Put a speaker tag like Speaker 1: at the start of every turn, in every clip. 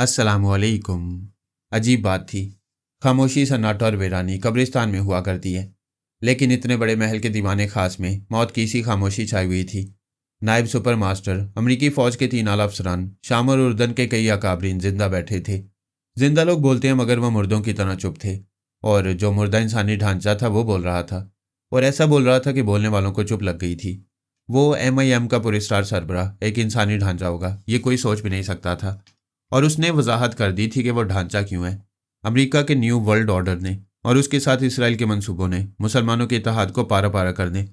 Speaker 1: अस्सलामुअलैकुम। अजीब बात थी। खामोशी, सन्नाटा और वीरानी कब्रिस्तान में हुआ करती है, लेकिन इतने बड़े महल के दीवाने खास में मौत की सी खामोशी छाई हुई थी। नायब सुपर मास्टर, अमरीकी फ़ौज के 3 आला अफसरान, शाम और उर्दन के कई अकाबरीन जिंदा बैठे थे। जिंदा लोग बोलते हैं, मगर वह मुर्दों की तरह चुप थे। और जो मुर्दा इंसानी ढांचा था वो बोल रहा था, और ऐसा बोल रहा था कि बोलने वालों को चुप लग गई थी। वो MIM का पुरस्कार सरबराह एक इंसानी ढांचा होगा, ये कोई सोच भी नहीं सकता था। और उसने वजाहत कर दी थी कि वो ढांचा क्यों है। अमेरिका के न्यू वर्ल्ड ऑर्डर ने और उसके साथ इसराइल के मंसूबों ने मुसलमानों के इत्तेहाद को पारा पारा करने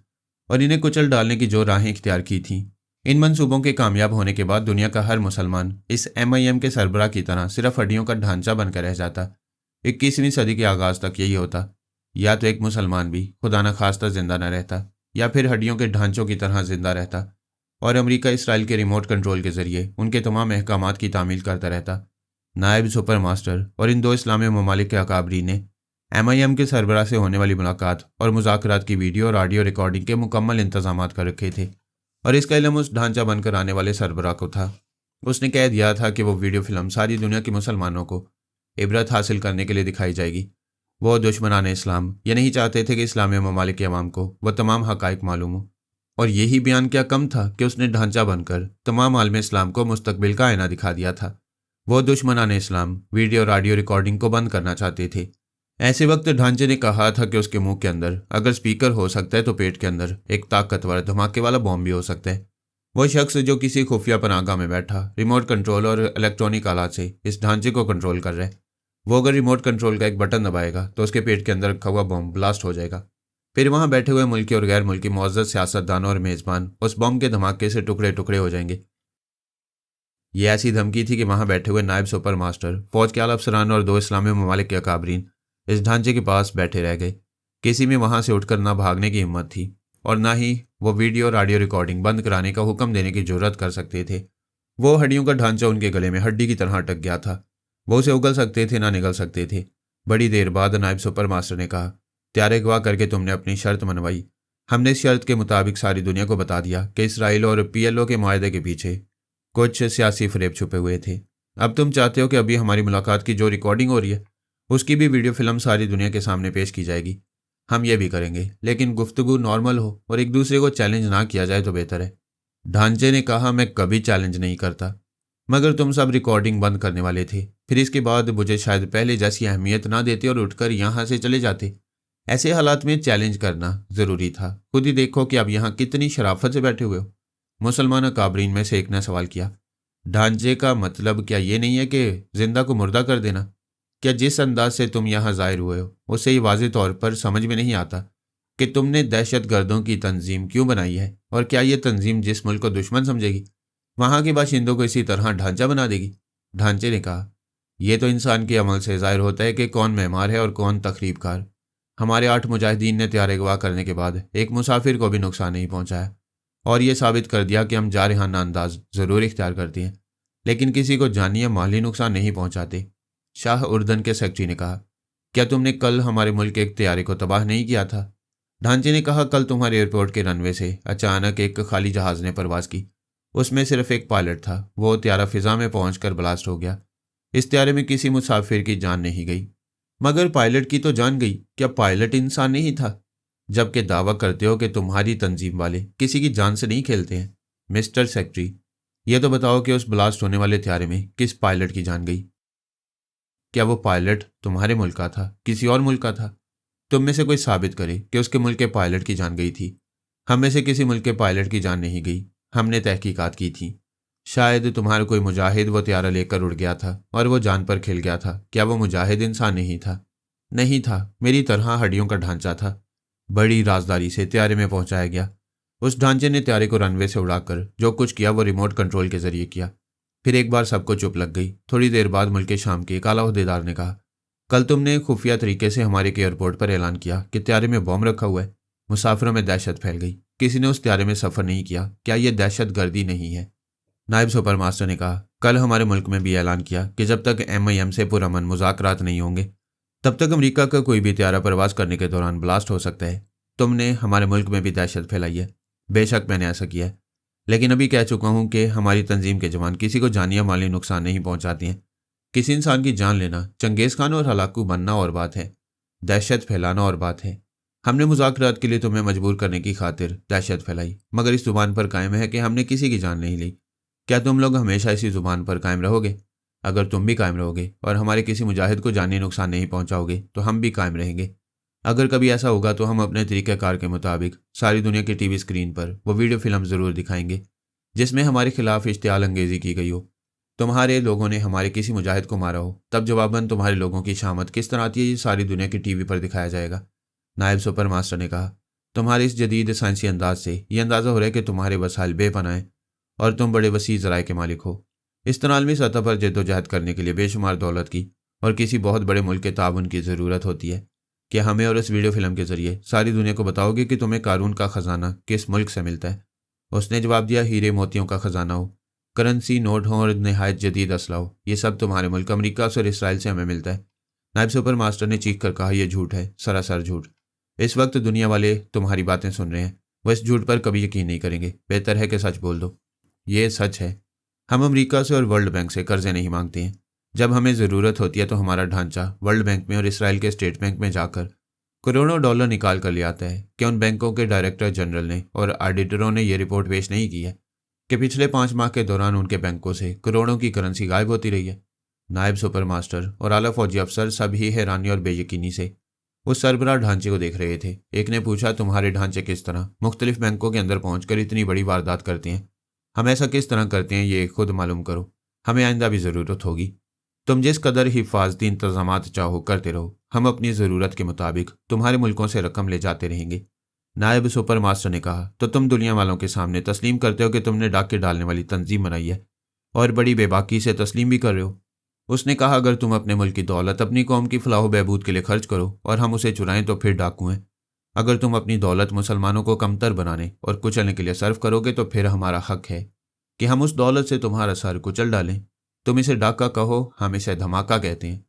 Speaker 1: और इन्हें कुचल डालने की जो राहें इख्तियार की थीं, इन मंसूबों के कामयाब होने के बाद दुनिया का हर मुसलमान इस MIM के सरबराह की तरह सिर्फ हड्डियों का ढांचा बनकर रह जाता। 21वीं सदी के आगाज तक यही होता। या तो एक मुसलमान भी खुदा न खास्ता जिंदा न रहता, या फिर हड्डियों के ढांचों की तरह जिंदा रहता और अमेरिका इसराइल के रिमोट कंट्रोल के जरिए उनके तमाम अहकामात की तामील करता रहता। नायब सुपर मास्टर और इन 2 इस्लामी ममालिक के अकाबरी ने MIM के सरबराह से होने वाली मुलाकात और मुज़ाकरात की वीडियो और ऑडियो रिकॉर्डिंग के मुकम्मल इंतजामात कर रखे थे, और इसका इल्म उस ढांचा बनकर आने वाले सरबराह को था। उसने कह दिया था कि वो वीडियो फिल्म सारी दुनिया के मुसलमानों को इबरत हासिल करने के लिए दिखाई जाएगी। वो दुश्मनान इस्लाम ये नहीं चाहते थे कि इस्लामी ममालिक के अवाम को वह तमाम हक़ाइक़ मालूम हो, और यही बयान क्या कम था कि उसने ढांचा बनकर तमाम आलम इस्लाम को मुस्तकबिल का आईना दिखा दिया था। वो दुश्मनान इस्लाम वीडियो और ऑडियो रिकॉर्डिंग को बंद करना चाहते थे। ऐसे वक्त ढांचे ने कहा था कि उसके मुंह के अंदर अगर स्पीकर हो सकता है तो पेट के अंदर एक ताकतवर धमाके वाला बॉम्ब भी हो सकता है। वो शख्स जो किसी खुफिया पनाहगाह में बैठा रिमोट कंट्रोल और इलेक्ट्रॉनिक आलात से इस ढांचे को कंट्रोल कर रहा है, वो अगर रिमोट कंट्रोल का एक बटन दबाएगा तो उसके पेट के अंदर रखा हुआ बॉम्ब ब्लास्ट हो जाएगा। फिर वहां बैठे हुए मुल्की और गैर मुल्की मुअज़्ज़ज़ सियासतदानों और मेज़बान उस बम के धमाके से टुकड़े टुकड़े हो जाएंगे। ये ऐसी धमकी थी कि वहां बैठे हुए नायब सुपर मास्टर, फौज के आला अफसरान और 2 इस्लामी ममालिक के अकाबरीन इस ढांचे के पास बैठे रह गए। किसी में वहां से उठकर ना भागने की हिम्मत थी और ना ही वो वीडियो और ऑडियो रिकॉर्डिंग बंद कराने का हुक्म देने की जुर्रत कर सकते थे। वो हड्डियों का ढांचा उनके गले में हड्डी की तरह अटक गया था। वो उसे उगल सकते थे ना निगल सकते थे। बड़ी देर बाद नायब सुपर मास्टर ने कहा, त्यारे गवाह करके तुमने अपनी शर्त मनवाई। हमने इस शर्त के मुताबिक सारी दुनिया को बता दिया कि इसराइल और PLO के मुआहदे के पीछे कुछ सियासी फरेब छुपे हुए थे। अब तुम चाहते हो कि अभी हमारी मुलाकात की जो रिकॉर्डिंग हो रही है उसकी भी वीडियो फिल्म सारी दुनिया के सामने पेश की जाएगी। हम ये भी करेंगे, लेकिन गुफ्तगू नॉर्मल हो और एक दूसरे को चैलेंज ना किया जाए तो बेहतर है। ढांचे ने कहा, मैं कभी चैलेंज नहीं करता, मगर तुम सब रिकॉर्डिंग बंद करने वाले थे। फिर इसके बाद मुझे शायद पहले जैसी अहमियत ना देते और उठकर यहाँ से चले जाते। ऐसे हालात में चैलेंज करना ज़रूरी था। खुद ही देखो कि अब यहाँ कितनी शराफत से बैठे हुए हो। मुसलमान अकाबरीन में से एक ने सवाल किया, ढांचे का मतलब क्या ये नहीं है कि जिंदा को मुर्दा कर देना? क्या जिस अंदाज से तुम यहाँ ज़ाहिर हुए हो उससे ये वाज़ेह तौर पर समझ में नहीं आता कि तुमने दहशत गर्दों की तंजीम क्यों बनाई है, और क्या ये तंजीम जिस मुल्क को दुश्मन समझेगी वहाँ के बाशिंदों को इसी तरह ढांचा बना देगी? ढांचे ने कहा, यह तो इंसान के अमल से ज़ाहिर होता है कि कौन मेहमार है और कौन तकरीबकार। हमारे 8 मुजाहिदीन ने त्यारे गवाह करने के बाद एक मुसाफिर को भी नुकसान नहीं पहुंचाया, और ये साबित कर दिया कि हम जारहाना अंदाज ज़रूर इख्तियार करते हैं, लेकिन किसी को जानी या माली नुकसान नहीं पहुंचाते। शाह उर्दन के सेक्रेटरी ने कहा, क्या तुमने कल हमारे मुल्क के एक तैयारे को तबाह नहीं किया था? ढांचे ने कहा, कल तुम्हारे एयरपोर्ट के रनवे से अचानक एक खाली जहाज़ ने परवाज की। उसमें सिर्फ एक पायलट था। वो त्यारा फिजा में पहुंचकर ब्लास्ट हो गया। इस त्यारे में किसी मुसाफिर की जान नहीं गई, मगर पायलट की तो जान गई। क्या पायलट इंसान नहीं था? जबकि दावा करते हो कि तुम्हारी तंजीम वाले किसी की जान से नहीं खेलते हैं। मिस्टर सेक्रेटरी, ये तो बताओ कि उस ब्लास्ट होने वाले त्यारे में किस पायलट की जान गई? क्या वो पायलट तुम्हारे मुल्क का था, किसी और मुल्क का था? तुम में से कोई साबित करे कि उसके मुल्क के पायलट की जान गई थी। हम में से किसी मुल्क के पायलट की जान नहीं गई। हमने तहकीकात की थी। शायद तुम्हारा कोई मुजाहिद वो त्यारा लेकर उड़ गया था और वो जान पर खिल गया था। क्या वो मुजाहिद इंसान नहीं था? नहीं था, मेरी तरह हड्डियों का ढांचा था। बड़ी राजदारी से त्यारे में पहुंचाया गया। उस ढांचे ने त्यारे को रनवे से उड़ाकर जो कुछ किया वो रिमोट कंट्रोल के जरिए किया। फिर एक बार सबको चुप लग गई। थोड़ी देर बाद मुल्क शाम के एक आला ओहदेदार ने कहा, कल तुमने खुफिया तरीके से हमारे के एयरपोर्ट पर ऐलान किया कि त्यारे में बॉम्ब रखा हुआ है। मुसाफिरों में दहशत फैल गई। किसी ने उस त्यारे में सफ़र नहीं किया। क्या यह दहशत गर्दी नहीं है? नायब सुपर मास्टर ने कहा, कल हमारे मुल्क में भी ऐलान किया कि जब तक MIM से पुरअमन मुज़ाकरात नहीं होंगे तब तक अमेरिका का कोई भी त्यारा परवास करने के दौरान ब्लास्ट हो सकता है। तुमने हमारे मुल्क में भी दहशत फैलाई है। बेशक मैंने ऐसा किया है, लेकिन अभी कह चुका हूँ कि हमारी तंजीम के जवान किसी को जानी या माली नुकसान नहीं पहुँचाते हैं। किसी इंसान की जान लेना, चंगेज खान और हलाकू बनना और बात है, दहशत फैलाना और बात है। हमने मुज़ाकरात के लिए तुम्हें मजबूर करने की खातिर दहशत फैलाई, मगर इस जुबान पर कायम है कि हमने किसी की जान नहीं ली। क्या तुम लोग हमेशा इसी जुबान पर कायम रहोगे? अगर तुम भी कायम रहोगे और हमारे किसी मुजाहिद को जानी नुकसान नहीं पहुंचाओगे तो हम भी कायम रहेंगे। अगर कभी ऐसा होगा तो हम अपने तरीक़ाकार के मुताबिक सारी दुनिया की टीवी स्क्रीन पर वो वीडियो फिल्म ज़रूर दिखाएंगे जिसमें हमारे खिलाफ इश्तियाल अंगेज़ी की गई हो। तुम्हारे लोगों ने हमारे किसी मुजाहिद को मारा हो, तब जवाबन तुम्हारे लोगों की शामत किस तरह आती है ये सारी दुनिया की टीवी पर दिखाया जाएगा। नायब सुपर मास्टर ने कहा, तुम्हारे इस जदीद साइंसी अंदाज से ये अंदाज़ा हो रहा है कि तुम्हारे वसाइल बेपनाह हैं और तुम बड़े वसी ज़राए के मालिक हो। इस तनालमी सतह पर जद्दोजहद करने के लिए बेशुमार दौलत की और किसी बहुत बड़े मुल्क के ताउन की ज़रूरत होती है। क्या हमें और इस वीडियो फिल्म के ज़रिए सारी दुनिया को बताओगे कि तुम्हें कारून का ख़जाना किस मुल्क से मिलता है? उसने जवाब दिया, हीरे मोतियों का ख़जाना हो, करेंसी नोट हो और नहायत जदीद असला हो, ये सब तुम्हारे मुल्क अमरीका और इसराइल से हमें मिलता है। नायब सुपर मास्टर ने चीख कर कहा, यह झूठ है, सरासर झूठ। इस वक्त दुनिया वाले तुम्हारी बातें सुन रहे हैं, वह इस झूठ पर कभी यकीन नहीं करेंगे। बेहतर है कि सच बोल दो। ये सच है, हम अमेरिका से और वर्ल्ड बैंक से कर्जे नहीं मांगते हैं। जब हमें ज़रूरत होती है तो हमारा ढांचा वर्ल्ड बैंक में और इसराइल के स्टेट बैंक में जाकर करोड़ों डॉलर निकाल कर ले आता है। क्या उन बैंकों के डायरेक्टर जनरल ने और ऑडिटरों ने यह रिपोर्ट पेश नहीं की है कि पिछले 5 माह के दौरान उनके बैंकों से करोड़ों की करेंसी गायब होती रही है? नायब सुपर मास्टर और आला फौजी अफसर सभी हैरानी और बेयकीनी से उस सरबराह ढांचे को देख रहे थे। एक ने पूछा, तुम्हारे ढांचे किस तरह मुख्तलिफ बैंकों के अंदर पहुंचकर इतनी बड़ी वारदात करते हैं? हम ऐसा किस तरह करते हैं ये खुद मालूम करो, हमें आइंदा भी ज़रूरत होगी। तुम जिस कदर हिफाजती इंतजामात चाहो करते रहो, हम अपनी ज़रूरत के मुताबिक तुम्हारे मुल्कों से रकम ले जाते रहेंगे। नायब सुपर मास्टर ने कहा, तो तुम दुनिया वालों के सामने तस्लीम करते हो कि तुमने डाके डालने वाली तंजीम बनाई है और बड़ी बेबाकी से तस्लीम भी कर रहे हो। उसने कहा, अगर तुम अपने मुल्क की दौलत अपनी कौम की फलाह बहबूद के लिए खर्च करो और हम उसे चुराएं तो फिर डाकू हैं। अगर तुम अपनी दौलत मुसलमानों को कमतर बनाने और कुचलने के लिए सर्फ करोगे तो फिर हमारा हक है कि हम उस दौलत से तुम्हारा सर कुचल डालें। तुम इसे डाका कहो, हम इसे धमाका कहते हैं।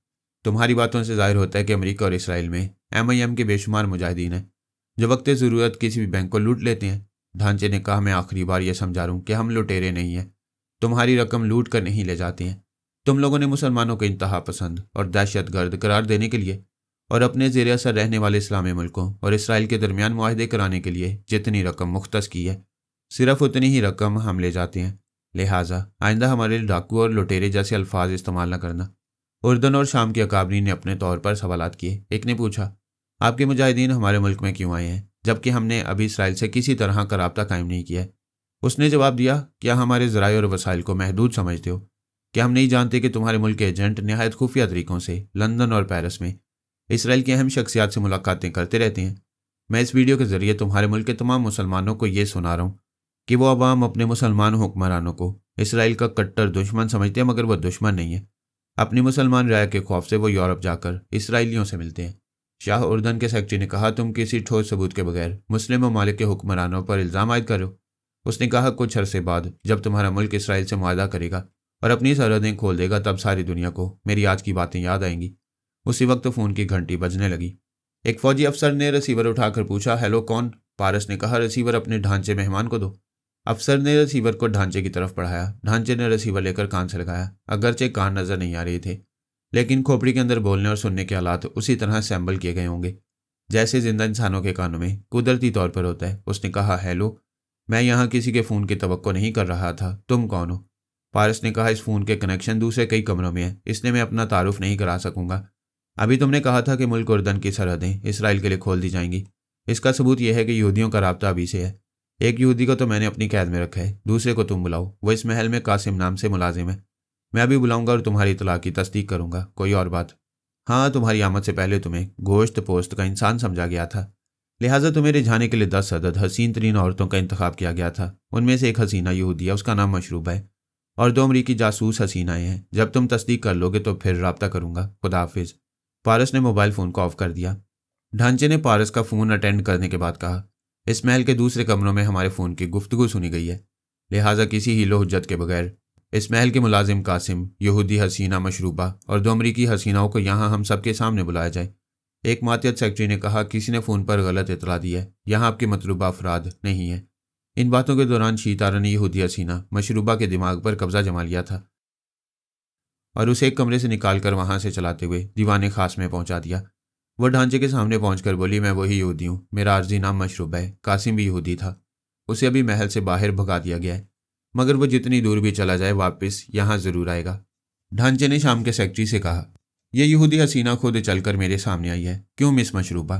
Speaker 1: तुम्हारी बातों से जाहिर होता है कि अमेरिका और इसराइल में MIM के बेशुमार मुजाहिदीन हैं जो वक्त ज़रूरत किसी भी बैंक को लूट लेते हैं। ढांचे ने कहा, मैं आखिरी बार यह समझा रहा हूँ कि हम लुटेरे नहीं हैं, तुम्हारी रकम लूट कर नहीं ले जाते हैं। तुम लोगों ने मुसलमानों को इंतहा पसंद और दहशतगर्द करार देने के लिए और अपने ज़ेर असर रहने वाले इस्लामी मुल्कों और इसराइल के दरमियान मुआहदे कराने के लिए जितनी रकम मुख्तस की है, सिर्फ उतनी ही रकम हम ले जाते हैं। लिहाजा आइंदा हमारे डाकू और लुटेरे जैसे अल्फाज इस्तेमाल न करना। उर्दन और शाम के अकाबरीन ने अपने तौर पर सवालात किए। एक ने पूछा, आपके मुजाहिदीन हमारे मुल्क में क्यों आए हैं जबकि हमने अभी इसराइल से किसी तरह का राब्ता कायम नहीं किया है? उसने जवाब दिया, क्या हमारे ज़राए और वसाइल को महदूद समझते हो? क्या हम नहीं जानते कि तुम्हारे मुल्क के एजेंट नहायत खुफिया तरीक़ों से लंदन और पेरिस में इसराइल की अहम शख्सियात से मुलाकातें करते रहते हैं? मैं इस वीडियो के ज़रिए तुम्हारे मुल्क के तमाम मुसलमानों को ये सुना रहा हूँ कि वो अवाम अपने मुसलमान हुक्मरानों को इसराइल का कट्टर दुश्मन समझते हैं, मगर वह दुश्मन नहीं है। अपनी मुसलमान राय के खौफ से वो यूरोप जाकर इसराइलियों से मिलते हैं। शाह उर्दन के सेक्रेटरी ने कहा, तुम किसी ठोस सबूत के बगैर मुस्लिम ममालिक के हुक्मरानों पर इल्ज़ाम आयद करो। उसने कहा, कुछ अरसे बाद जब तुम्हारा मुल्क इसराइल से मुआहदा करेगा और अपनी सरहदें खोल देगा तब सारी दुनिया को मेरी आज की बातें याद आएंगी। उसी वक्त फ़ोन की घंटी बजने लगी। एक फ़ौजी अफसर ने रिसीवर उठाकर पूछा, हेलो कौन? पारस ने कहा, रिसीवर अपने ढांचे मेहमान को दो। अफसर ने रिसीवर को ढांचे की तरफ बढ़ाया। ढांचे ने रिसीवर लेकर कान से लगाया। अगरचे कान नज़र नहीं आ रहे थे, लेकिन खोपड़ी के अंदर बोलने और सुनने के हालात उसी तरह असेंबल किए गए होंगे जैसे जिंदा इंसानों के कानों में कुदरती तौर पर होता है। उसने कहा, हेलो, मैं यहाँ किसी के फ़ोन की तवक्को नहीं कर रहा था, तुम कौन हो? पारस ने कहा, इस फ़ोन के कनेक्शन दूसरे कई कमरों में है, इसलिए मैं अपना तारुफ नहीं करा सकूंगा। अभी तुमने कहा था कि मुल्क उर्दन की सरहदें इसराइल के लिए खोल दी जाएंगी। इसका सबूत यह है कि यहूदियों का राब्ता अभी से है। एक यहूदी को तो मैंने अपनी कैद में रखा है, दूसरे को तुम बुलाओ, वह इस महल में कासिम नाम से मुलाजिम है। मैं अभी बुलाऊंगा और तुम्हारी इतला की तस्दीक करूंगा। कोई और बात? हाँ, तुम्हारी आमद से पहले तुम्हें गोश्त पोस्त का इंसान समझा गया था, लिहाजा तुम्हें रिझाने के लिए 10 अदद हसीन तरीन औरतों का इंतखाब किया गया था। उनमें से एक हसीना यहूदी है, उसका नाम मशरूबा है, और 2 अमरीकी जासूस हसीनाएं हैं। जब तुम तस्दीक कर लोगे तो फिर राब्ता करूंगा। खुदा हाफिज। पारस ने मोबाइल फ़ोन को ऑफ कर दिया। ढांचे ने पारस का फ़ोन अटेंड करने के बाद कहा, इस महल के दूसरे कमरों में हमारे फ़ोन की गुफ्तगू सुनी गई है, लिहाजा किसी हीलो हुज्जत के बगैर इस महल के मुलाजिम कासिम, यहूदी हसीना मशरूबा और 2 अमरीकी हसीनाओं को यहाँ हम सबके सामने बुलाया जाए। एक मातियत सेक्रेटरी ने कहा, किसी ने फ़ोन पर गलत इतला दी है, यहाँ आपके मतलूबा अफराद नहीं है। इन बातों के दौरान शीतारा ने यहूदी हसीना मशरूबा के दिमाग पर कब्जा जमा लिया था। और उसे एक कमरे से निकालकर वहां से चलाते हुए दीवाने खास में पहुंचा दिया। वह ढांचे के सामने पहुंचकर बोली, मैं वही यहूदी हूँ, मेरा आर्जी नाम मशरूबा है। कासिम भी यहूदी था, उसे अभी महल से बाहर भगा दिया गया है, मगर वो जितनी दूर भी चला जाए वापस यहाँ जरूर आएगा। ढांचे ने शाम के सेक्रेटरी से कहा, यह यहूदी हसीना खुद चलकर मेरे सामने आई है। क्यों मिस मशरूबा,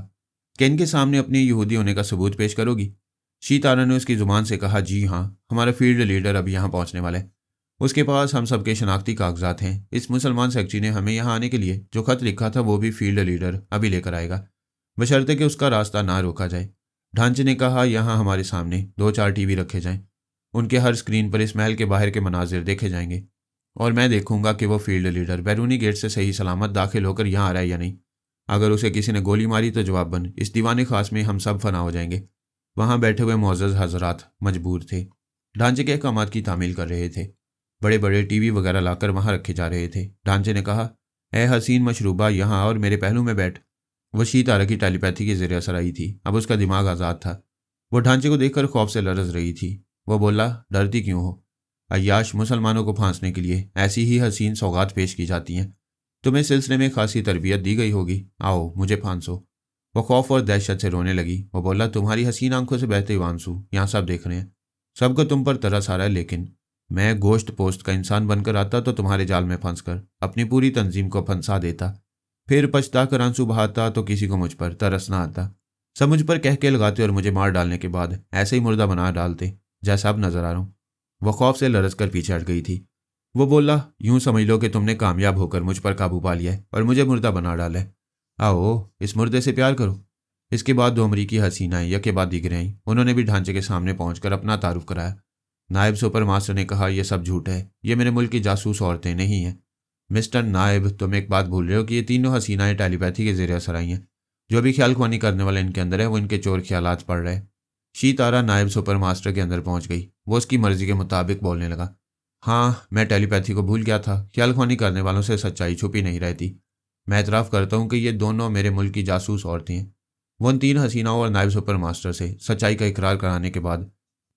Speaker 1: क्या इनके सामने अपने यहूदी होने का सबूत पेश करोगी? शीतारा ने उसकी जुबान से कहा, जी हाँ, हमारा फील्ड लीडर अभी यहाँ पहुँचने वाला है। उसके पास हम सबके शनाख्ती कागजात हैं। इस मुसलमान सेक्रेटरी ने हमें यहाँ आने के लिए जो खत लिखा था वो भी फील्ड लीडर अभी लेकर आएगा, बशर्ते कि उसका रास्ता ना रोका जाए। ढांचे ने कहा, यहाँ हमारे सामने 2-4 टीवी रखे जाएं, उनके हर स्क्रीन पर इस महल के बाहर के मनाजिर देखे जाएंगे और मैं देखूंगा कि वो फील्ड लीडर बैरूनी गेट से सही सलामत दाखिल होकर यहाँ आ रहा है या नहीं। अगर उसे किसी ने गोली मारी तो जवाबन इस दीवाने खास में हम सब फना हो जाएंगे। वहाँ बैठे हुए मुअज़्ज़ज़ हजरात मजबूर थे, ढांचे के अहकामात की तामील कर रहे थे। बड़े बड़े टीवी वगैरह लाकर वहाँ रखे जा रहे थे। ढांचे ने कहा, ए हसीन मशरूबा, यहाँ और मेरे पहलू में बैठ। वह शीतारा की टेलीपैथी के जरिए असर आई थी, अब उसका दिमाग आज़ाद था। वो ढांचे को देखकर खौफ से लरज रही थी। वह बोला, डरती क्यों हो? अय्याश, मुसलमानों को फांसने के लिए ऐसी ही हसीन सौगात पेश की जाती हैं। तुम्हें सिलसिले में खासी तरबियत दी गई होगी, आओ मुझे फांसो। वह खौफ और दहशत से रोने लगी। वह बोला, तुम्हारी हसीन आंखों से बहते हुए आंसू यहाँ सब देख रहे हैं, सबको तुम पर तरस आ रहा है, लेकिन मैं गोश्त पोस्ट का इंसान बनकर आता तो तुम्हारे जाल में फंसकर अपनी पूरी तंजीम को फंसा देता, फिर पछता कर आंसू बहाता तो किसी को मुझ पर तरस ना आता। सब मुझ पर कह के लगाते और मुझे मार डालने के बाद ऐसे ही मुर्दा बना डालते जैसा अब नजर आ रहा हूँ। वह खौफ से लरज कर पीछे हट गई थी। वो बोला, यूं समझ लो कि तुमने कामयाब होकर मुझ पर काबू पा लिया है और मुझे मुर्दा बना डाला है। आओ इस मुर्दे से प्यार करो। इसके बाद 2 अमरीकी हसीनाएं यके बाद दिख रही, उन्होंने भी ढांचे के सामने पहुंचकर अपना तारुफ कराया। नायब सुपर मास्टर ने कहा, यह सब झूठ है, ये मेरे मुल्क की जासूस औरतें नहीं हैं। मिस्टर नायब, तुम एक बात भूल रहे हो कि ये तीनों हसीनाएं टेलीपैथी के जरिए असर आई हैं। जो भी ख्याल ख्वानी करने वाला इनके अंदर है वो इनके चोर ख्यालात पढ़ रहे। शीतारा नायब सुपर मास्टर के अंदर पहुंच गई। वो उसकी मर्जी के मुताबिक बोलने लगा, हाँ मैं टेलीपैथी को भूल गया था। ख्याल ख्वानी करने वालों से सच्चाई छुपी नहीं रहती। मैं इतराफ़ करता हूँ कि ये दोनों मेरे मुल्क की जासूस औरतें हैं। वो उन 3 हसीनाओं और नायब सुपर मास्टर से सच्चाई का इकरार कराने के बाद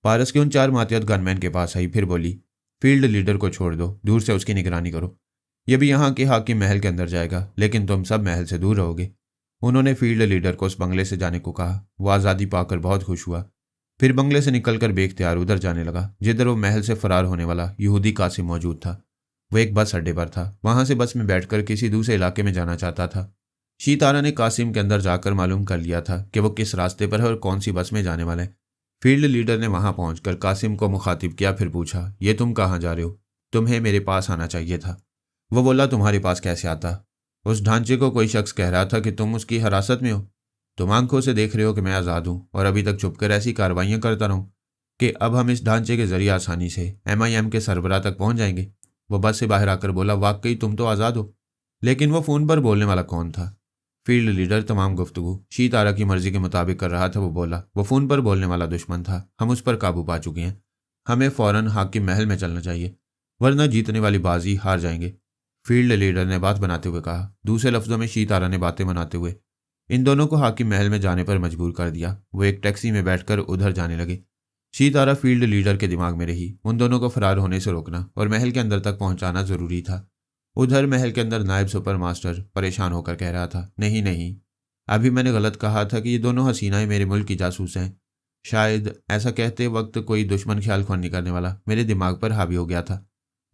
Speaker 1: पारस के उन 4 मातियत गनमैन के पास आई। फिर बोली, फील्ड लीडर को छोड़ दो, दूर से उसकी निगरानी करो। यह भी यहाँ के हाकिम महल के अंदर जाएगा, लेकिन तुम सब महल से दूर रहोगे। उन्होंने फील्ड लीडर को उस बंगले से जाने को कहा। वो आज़ादी पाकर बहुत खुश हुआ। फिर बंगले से निकलकर बेख्तियार उधर जाने लगा जिधर वो महल से फरार होने वाला यहूदी कासिम मौजूद था। वो एक बस अड्डे पर था, वहां से बस में बैठकर किसी दूसरे इलाके में जाना चाहता था। शीतारा ने कासिम के अंदर जाकर मालूम कर लिया था कि वो किस रास्ते पर है और कौन सी बस में जाने वाला है। फील्ड लीडर ने वहां पहुंचकर कासिम को मुखातिब किया, फिर पूछा, ये तुम कहाँ जा रहे हो? तुम्हें मेरे पास आना चाहिए था। वो बोला, तुम्हारे पास कैसे आता? उस ढांचे को कोई शख्स कह रहा था कि तुम उसकी हिरासत में हो। तुम आंखों से देख रहे हो कि मैं आज़ाद हूँ और अभी तक छुपकर ऐसी कार्रवाइयाँ करता रहूँ कि अब हम इस ढांचे के जरिए आसानी से MIM के सरबराह तक पहुँच जाएंगे। वो बस से बाहर आकर बोला, वाकई तुम तो आज़ाद हो, लेकिन वो फ़ोन पर बोलने वाला कौन था? फील्ड लीडर तमाम गुफ्तगू शीतारा की मर्जी के मुताबिक कर रहा था। वो बोला, वो फ़ोन पर बोलने वाला दुश्मन था, हम उस पर काबू पा चुके हैं। हमें फ़ौरन हाकिम महल में चलना चाहिए, वरना जीतने वाली बाजी हार जाएंगे। फील्ड लीडर ने बात बनाते हुए कहा। दूसरे लफ्ज़ों में शीतारा ने बातें बनाते हुए इन दोनों को हाकिम महल में जाने पर मजबूर कर दिया। वो एक टैक्सी में बैठकर उधर जाने लगे। शीतारा फील्ड लीडर के दिमाग में रही। उन दोनों को फरार होने से रोकना और महल के अंदर तक पहुंचाना जरूरी था। उधर महल के अंदर नायब सुपर मास्टर परेशान होकर कह रहा था, नहीं नहीं, अभी मैंने गलत कहा था कि ये दोनों हसीनाएं मेरे मुल्क की जासूस हैं। शायद ऐसा कहते वक्त कोई दुश्मन ख्याल ख्वानी करने वाला मेरे दिमाग पर हावी हो गया था,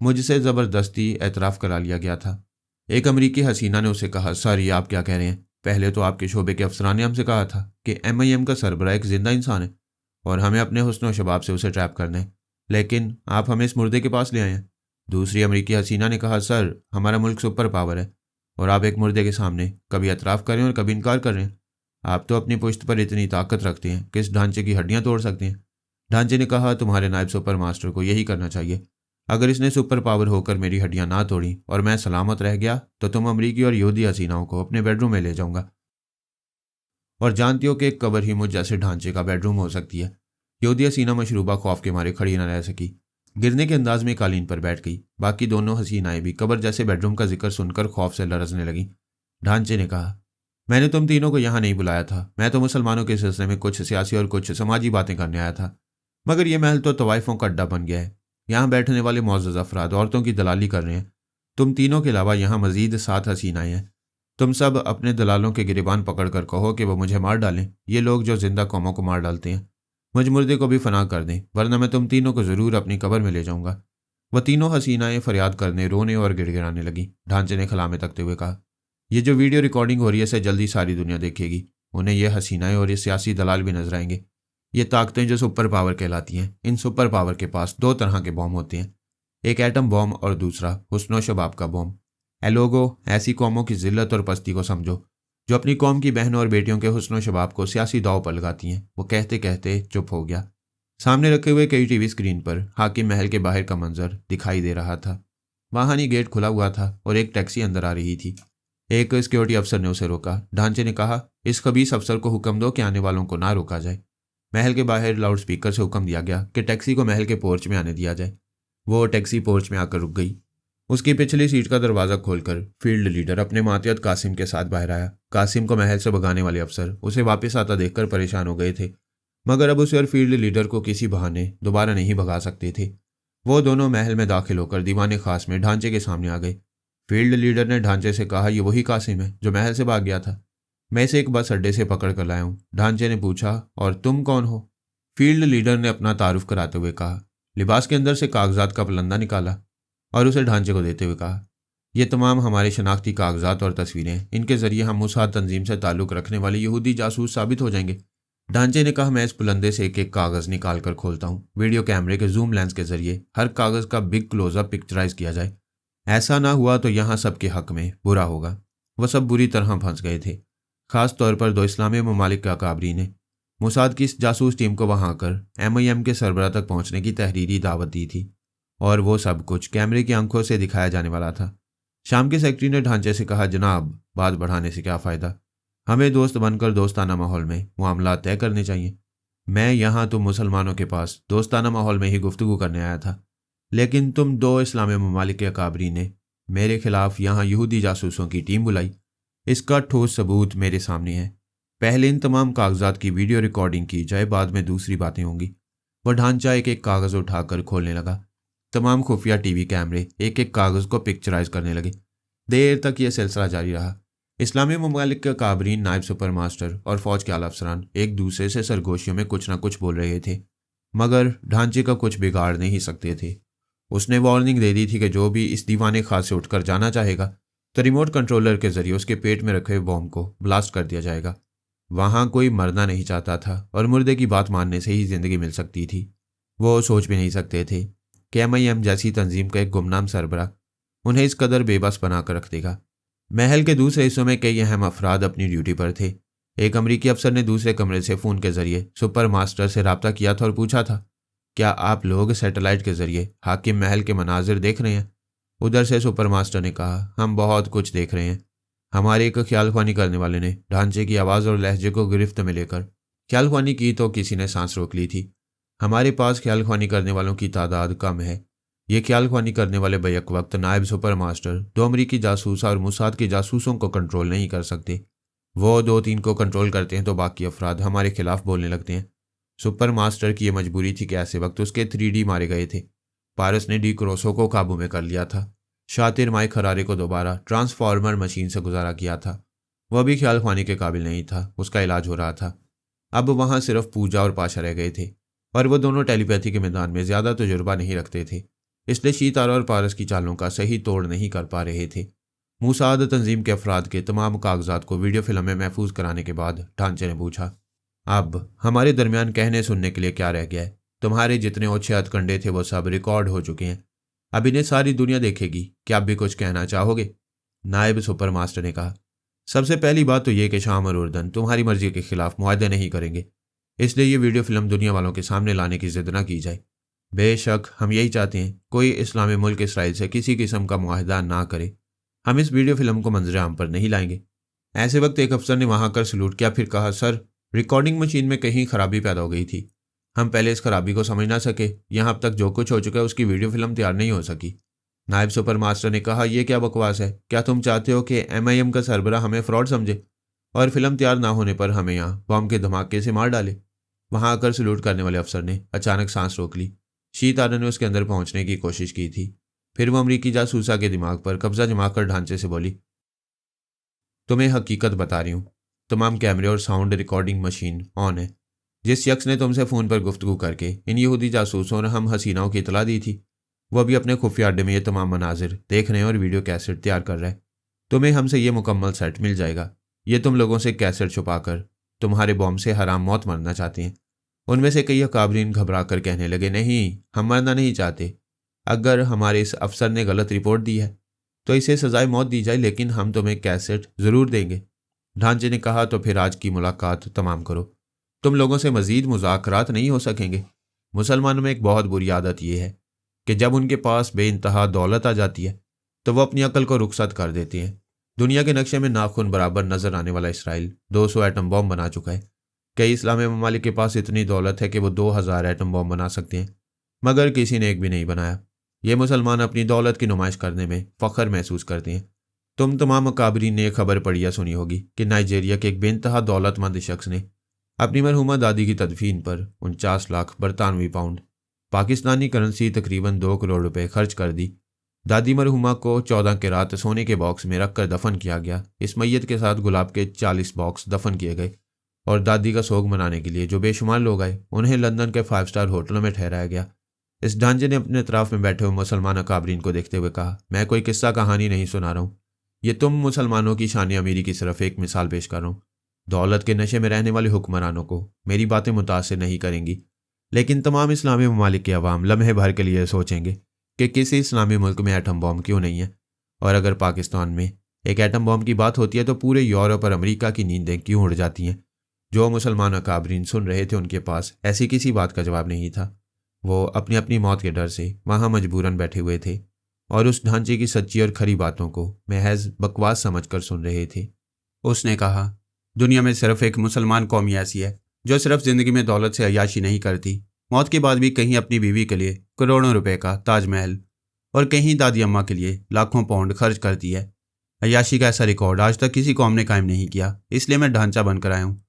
Speaker 1: मुझसे ज़बरदस्ती एतराफ़ करा लिया गया था। एक अमरीकी हसीना ने उसे कहा, सर ये आप क्या कह रहे हैं? पहले तो आपके शोबे के अफसरान ने हमसे कहा था कि MIM का सरबराह एक जिंदा इंसान है और हमें अपने हुस्न और शबाब से उसे ट्रैप करना है, लेकिन आप हमें इस मुर्दे के पास ले आए हैं। दूसरी अमरीकी हसीना ने कहा, सर हमारा मुल्क सुपर पावर है और आप एक मुर्दे के सामने कभी एतराफ़ कर रहे हैं और कभी इनकार कर रहे हैं। आप तो अपनी पुश्त पर इतनी ताकत रखते हैं कि इस ढांचे की हड्डियाँ तोड़ सकते हैं। ढांचे ने कहा, तुम्हारे नायब सुपर मास्टर को यही करना चाहिए। अगर इसने सुपर पावर होकर मेरी हड्डियाँ ना तोड़ी और मैं सलामत रह गया तो तुम अमरीकी और यहूदी हसीनाओं को अपने बेडरूम में ले जाऊंगा। और जानती हो कि एक कब्र ही मुझ जैसे ढांचे का बेडरूम हो सकती है। यहूदी हसीना मशरूबा खौफ के मारे खड़ी न रह सकी, गिरने के अंदाज में कालीन पर बैठ गई। बाकी दोनों हसीनाएं भी कब्र जैसे बेडरूम का जिक्र सुनकर खौफ से लरजने लगी। ढांचे ने कहा, मैंने तुम तीनों को यहाँ नहीं बुलाया था, मैं तो मुसलमानों के सिलसिले में कुछ सियासी और कुछ समाजी बातें करने आया था, मगर यह महल तो तवाइफों का अड्डा बन गया है। यहाँ बैठने वाले मुअज़्ज़ज़ अफराद औरतों की दलाली कर रहे हैं। तुम तीनों के अलावा यहाँ मजीद 7 हसीनाएं हैं। तुम सब अपने दलालों के गिरबान पकड़ कर कहो कि वो मुझे मार डालें। ये लोग जो जिंदा कौमों को मार डालते हैं, मुझ मुर्दे को भी फना कर दें, वरना मैं तुम तीनों को ज़रूर अपनी कब्र में ले जाऊंगा। वह तीनों हसीनाएं फरियाद करने, रोने और गिड़गिड़ाने लगी। ढांचे ने खला में तकते हुए कहा, ये जो वीडियो रिकॉर्डिंग हो रही है इसे जल्दी सारी दुनिया देखेगी। उन्हें ये हसीनाएं और ये सियासी दलाल भी नजर आएंगे। ये ताकतें जो सुपर पावर कहलाती हैं, इन सुपर पावर के पास 2 तरह के बॉम्ब होते हैं, एक एटम बॉम्ब और दूसरा हुस्न शबाब का बॉम्ब। ए लोगो, ऐसी कौमों की जिल्लत और पस्ती को समझो जो अपनी कौम की बहनों और बेटियों के हुस्न शबाब को सियासी दाव पर लगाती हैं। वो कहते कहते चुप हो गया। सामने रखे हुए कई टीवी स्क्रीन पर हाकिम महल के बाहर का मंजर दिखाई दे रहा था। वाहनी गेट खुला हुआ था और एक टैक्सी अंदर आ रही थी। एक सिक्योरिटी अफसर ने उसे रोका। ढांचे ने कहा, इस खबीस अफसर को हुक्म दो कि आने वालों को ना रोका जाए। महल के बाहर लाउड स्पीकर से हुक्म दिया गया कि टैक्सी को महल के पोर्च में आने दिया जाए। वो टैक्सी पोर्च में आकर रुक गई। उसकी पिछली सीट का दरवाज़ा खोलकर फील्ड लीडर अपने मातियत कासिम के साथ बाहर आया। कासिम को महल से भगाने वाले अफसर उसे वापस आता देखकर परेशान हो गए थे, मगर अब उसे और फील्ड लीडर को किसी बहाने दोबारा नहीं भगा सकते थे। वो दोनों महल में दाखिल होकर दीवाने खास में ढांचे के सामने आ गए। फील्ड लीडर ने ढांचे से कहा, ये वही कासिम है जो महल से भाग गया था। मैं इसे एक बस अड्डे से पकड़ कर लाया हूँ। ढांचे ने पूछा, और तुम कौन हो? फील्ड लीडर ने अपना तारुफ कराते हुए कहा। लिबास के अंदर से कागजात का पलंदा निकाला और उसे ढांचे को देते हुए कहा, ये तमाम हमारे शनाख्ती कागजात और तस्वीरें, इनके जरिए हम मुसाद तंजीम से ताल्लुक़ रखने वाले यहूदी जासूस साबित हो जाएंगे। ढांचे ने कहा, मैं इस पुलंदे से एक एक कागज़ निकाल कर खोलता हूँ। वीडियो कैमरे के जूम लेंस के जरिए हर कागज़ का बिग क्लोजअप पिक्चराइज किया जाए। ऐसा ना हुआ तो यहाँ सबके हक में बुरा होगा। वह सब बुरी तरह फंस गए थे, ख़ास तौर पर 2 इस्लामी ममालिक के अकाबरी ने मुसाद की इस जासूस टीम को वहाँ आकर MIM के सरबराह तक पहुँचने की तहरीरी दावत दी थी, और वो सब कुछ कैमरे की आंखों से दिखाया जाने वाला था। शाम के सेक्रेटरी ने ढांचे से कहा, जनाब, बात बढ़ाने से क्या फ़ायदा, हमें दोस्त बनकर दोस्ताना माहौल में मामला तय करने चाहिए। मैं यहाँ तुम मुसलमानों के पास दोस्ताना माहौल में ही गुफ्तगू करने आया था, लेकिन तुम 2 इस्लामी ममालिक के अकाबरी ने मेरे खिलाफ यहाँ यहूदी जासूसों की टीम बुलाई। इसका ठोस सबूत मेरे सामने है। पहले इन तमाम कागजात की वीडियो रिकॉर्डिंग की जाए, बाद में दूसरी बातें होंगी। वह ढांचा एक एक कागज़ उठाकर खोलने लगा। तमाम खुफिया टीवी कैमरे एक एक कागज़ को पिक्चराइज करने लगे। देर तक यह सिलसिला जारी रहा। इस्लामी ममालिक के काबरीन, नायब सुपर मास्टर और फौज के आला अफसरान एक दूसरे से सरगोशियों में कुछ ना कुछ बोल रहे थे, मगर ढांचे का कुछ बिगाड़ नहीं सकते थे। उसने वार्निंग दे दी थी कि जो भी इस दीवाने खास से उठकर जाना चाहेगा तो रिमोट कंट्रोलर के जरिए उसके पेट में रखे हुए बॉम्ब को ब्लास्ट कर दिया जाएगा। वहाँ कोई मरना नहीं चाहता था और मुर्दे की बात मानने से ही ज़िंदगी मिल सकती थी। वो सोच भी नहीं सकते थे कि MIM जैसी तंजीम का एक गुमनाम सरबराह उन्हें इस कदर बेबस बनाकर रख देगा। महल के दूसरे हिस्सों में कई अहम अफराद अपनी ड्यूटी पर थे। एक अमरीकी अफसर ने दूसरे कमरे से फ़ोन के जरिए सुपर मास्टर से रब्ता किया था और पूछा था, क्या आप लोग सैटेलाइट के जरिए हाकिम महल के मनाजिर देख रहे हैं? उधर से सुपर मास्टर ने कहा, हम बहुत कुछ देख रहे हैं। हमारे एक ख्यालख्वानी करने वाले ने ढांचे की आवाज़ और लहजे को गिरफ्त में लेकर ख्यालख्वानी की तो किसी ने सांस रोक ली थी। हमारे पास ख्यालख्वानी करने वालों की तादाद कम है। ये ख्यालख्वानी करने वाले बैक वक्त नायब सुपर मास्टर 2 अमरीकी जासूस और मुसाद के जासूसों को कंट्रोल नहीं कर सकते। वो 2-3 को कंट्रोल करते हैं तो बाकी अफराद हमारे खिलाफ बोलने लगते हैं। सुपर मास्टर की यह मजबूरी थी कि ऐसे वक्त उसके 3D मारे गए थे। पारस ने डी क्रोसो को काबू में कर लिया था। शातिर माइक खरारे को दोबारा ट्रांसफार्मर मशीन से गुजारा किया था। वह भी ख्यालख्वानी के काबिल नहीं था, उसका इलाज हो रहा था। अब वहाँ सिर्फ पूजा और पाशा रह गए थे, और वो दोनों टेलीपैथी के मैदान में ज़्यादा तजुर्बा नहीं रखते थे, इसलिए शीतारा और पारस की चालों का सही तोड़ नहीं कर पा रहे थे। मुसाद तंजीम के अफराद के तमाम कागजात को वीडियो फिल्म में महफूज कराने के बाद ढांचे ने पूछा, अब हमारे दरमियान कहने सुनने के लिए क्या रह गया है? तुम्हारे जितने ओछे हथकंडे थे वो सब रिकॉर्ड हो चुके हैं। अब इन्हें सारी दुनिया देखेगी। क्या आप भी कुछ कहना चाहोगे? नायब सुपर मास्टर ने कहा, सबसे पहली बात तो ये कि शाम और उर्दन तुम्हारी मर्जी के खिलाफ मुआहदे नहीं करेंगे, इसलिए ये वीडियो फिल्म दुनिया वालों के सामने लाने की जिद ना की जाए। बेशक हम यही चाहते हैं कोई इस्लामी मुल्क इसराइल से किसी किस्म का मुआहदा ना करे। हम इस वीडियो फिल्म को मंजर आम पर नहीं लाएंगे। ऐसे वक्त एक अफसर ने वहां कर सलूट किया, फिर कहा, सर, रिकॉर्डिंग मशीन में कहीं खराबी पैदा हो गई थी। हम पहले इस खराबी को समझ ना सके। यहाँ अब तक जो कुछ हो चुका है उसकी वीडियो फिल्म तैयार नहीं हो सकी। नायब सुपर मास्टर ने कहा, यह क्या बकवास है? क्या तुम चाहते हो कि MIM का सरबराह हमें फ्रॉड समझे और फिल्म तैयार ना होने पर हमें यहाँ बॉम्ब के धमाके से मार डाले? वहां आकर सलूट करने वाले अफसर ने अचानक सांस रोक ली। शीत आदर ने उसके अंदर पहुंचने की कोशिश की थी, फिर वो अमरीकी जासूसा के दिमाग पर कब्जा जमाकर ढांचे से बोली, तुम्हें हकीकत बता रही हूँ, तमाम कैमरे और साउंड रिकॉर्डिंग मशीन ऑन है। जिस शख्स ने तुमसे फ़ोन पर गुफ्तगू करके इन यहूदी जासूसों और हम हसीनाओं की इतला दी थी, वो अभी अपने खुफिया अड्डे में ये तमाम मनाजिर देख रहे हैं और वीडियो कैसेट तैयार कर रहे हैं। तुम्हें हमसे ये मुकम्मल सेट मिल जाएगा। ये तुम लोगों से कैसेट छुपाकर तुम्हारे बॉम्ब से हराम मौत मरना चाहते हैं। उनमें से कई अकाबरीन घबरा कर कहने लगे, नहीं, हम मरना नहीं चाहते। अगर हमारे इस अफसर ने गलत रिपोर्ट दी है तो इसे सजाए मौत दी जाए, लेकिन हम तुम्हें कैसेट ज़रूर देंगे। ढांचे ने कहा, तो फिर आज की मुलाकात तमाम करो। तुम लोगों से मज़ीद मुज़ाकरात नहीं हो सकेंगे। मुसलमानों में एक बहुत बुरी आदत यह है कि जब उनके पास बेइंतहा दौलत आ जाती है तो वह अपनी अकल को रुखसत कर देते हैं। दुनिया के नक्शे में नाखून बराबर नजर आने वाला इसराइल 200 एटम बॉम्ब बना चुका है। कई इस्लामी ममालिक के पास इतनी दौलत है कि वो 2000 एटम बॉम्ब बना सकते हैं, मगर किसी ने एक भी नहीं बनाया। ये मुसलमान अपनी दौलत की नुमाइश करने में फ़ख्र महसूस करते हैं। तुम तमाम अकाबरीन ने खबर पढ़ी या सुनी होगी कि नाइजीरिया के एक बेइंतहा दौलतमंद शख्स ने अपनी मरहुमा दादी की तदफीन पर 49 लाख बरतानवी पाउंड, पाकिस्तानी करेंसी तकरीबन 2 करोड़ रुपए खर्च कर दी। दादी मरहुमा को 14 के रात सोने के बॉक्स में रखकर दफन किया गया। इस मैयत के साथ गुलाब के 40 बॉक्स दफन किए गए और दादी का सोग मनाने के लिए जो बेशुमार लोग आए उन्हें लंदन के 5 स्टार होटलों में ठहराया गया। इस ढांचे ने अपने अतराफ में बैठे हुए मुसलमान अकाबरीन को देखते हुए कहा, मैं कोई किस्सा कहानी नहीं सुना रहा हूँ। ये तुम मुसलमानों की शान अमीरी की सिर्फ एक मिसाल पेश कर रहा हूँ। दौलत के नशे में रहने वाले हुक्मरानों को मेरी बातें मुतासिर नहीं करेंगी, लेकिन तमाम इस्लामी ममालिक के अवाम लम्हे भर के लिए सोचेंगे कि किसी इस्लामी मुल्क में एटम बॉम्ब क्यों नहीं है, और अगर पाकिस्तान में एक एटम बॉम्ब की बात होती है तो पूरे यूरोप और अमेरिका की नींदें क्यों उड़ जाती हैं। जो मुसलमान अकाबरीन सुन रहे थे उनके पास ऐसी किसी बात का जवाब नहीं था। वो अपनी अपनी मौत के डर से वहाँ मजबूरन बैठे हुए थे और उस ढांचे की सच्ची और खरी बातों को महज बकवास समझकर सुन रहे थे। उसने कहा, दुनिया में सिर्फ एक मुसलमान कौमी ऐसी है जो सिर्फ ज़िंदगी में दौलत से अय्याशी नहीं करती, मौत के बाद भी कहीं अपनी बीवी के लिए करोड़ों रुपए का ताजमहल और कहीं दादी अम्मा के लिए लाखों पाउंड खर्च करती है। अय्याशी का ऐसा रिकॉर्ड आज तक किसी कौम ने कायम नहीं किया, इसलिए मैं ढांचा बनकर आया हूँ।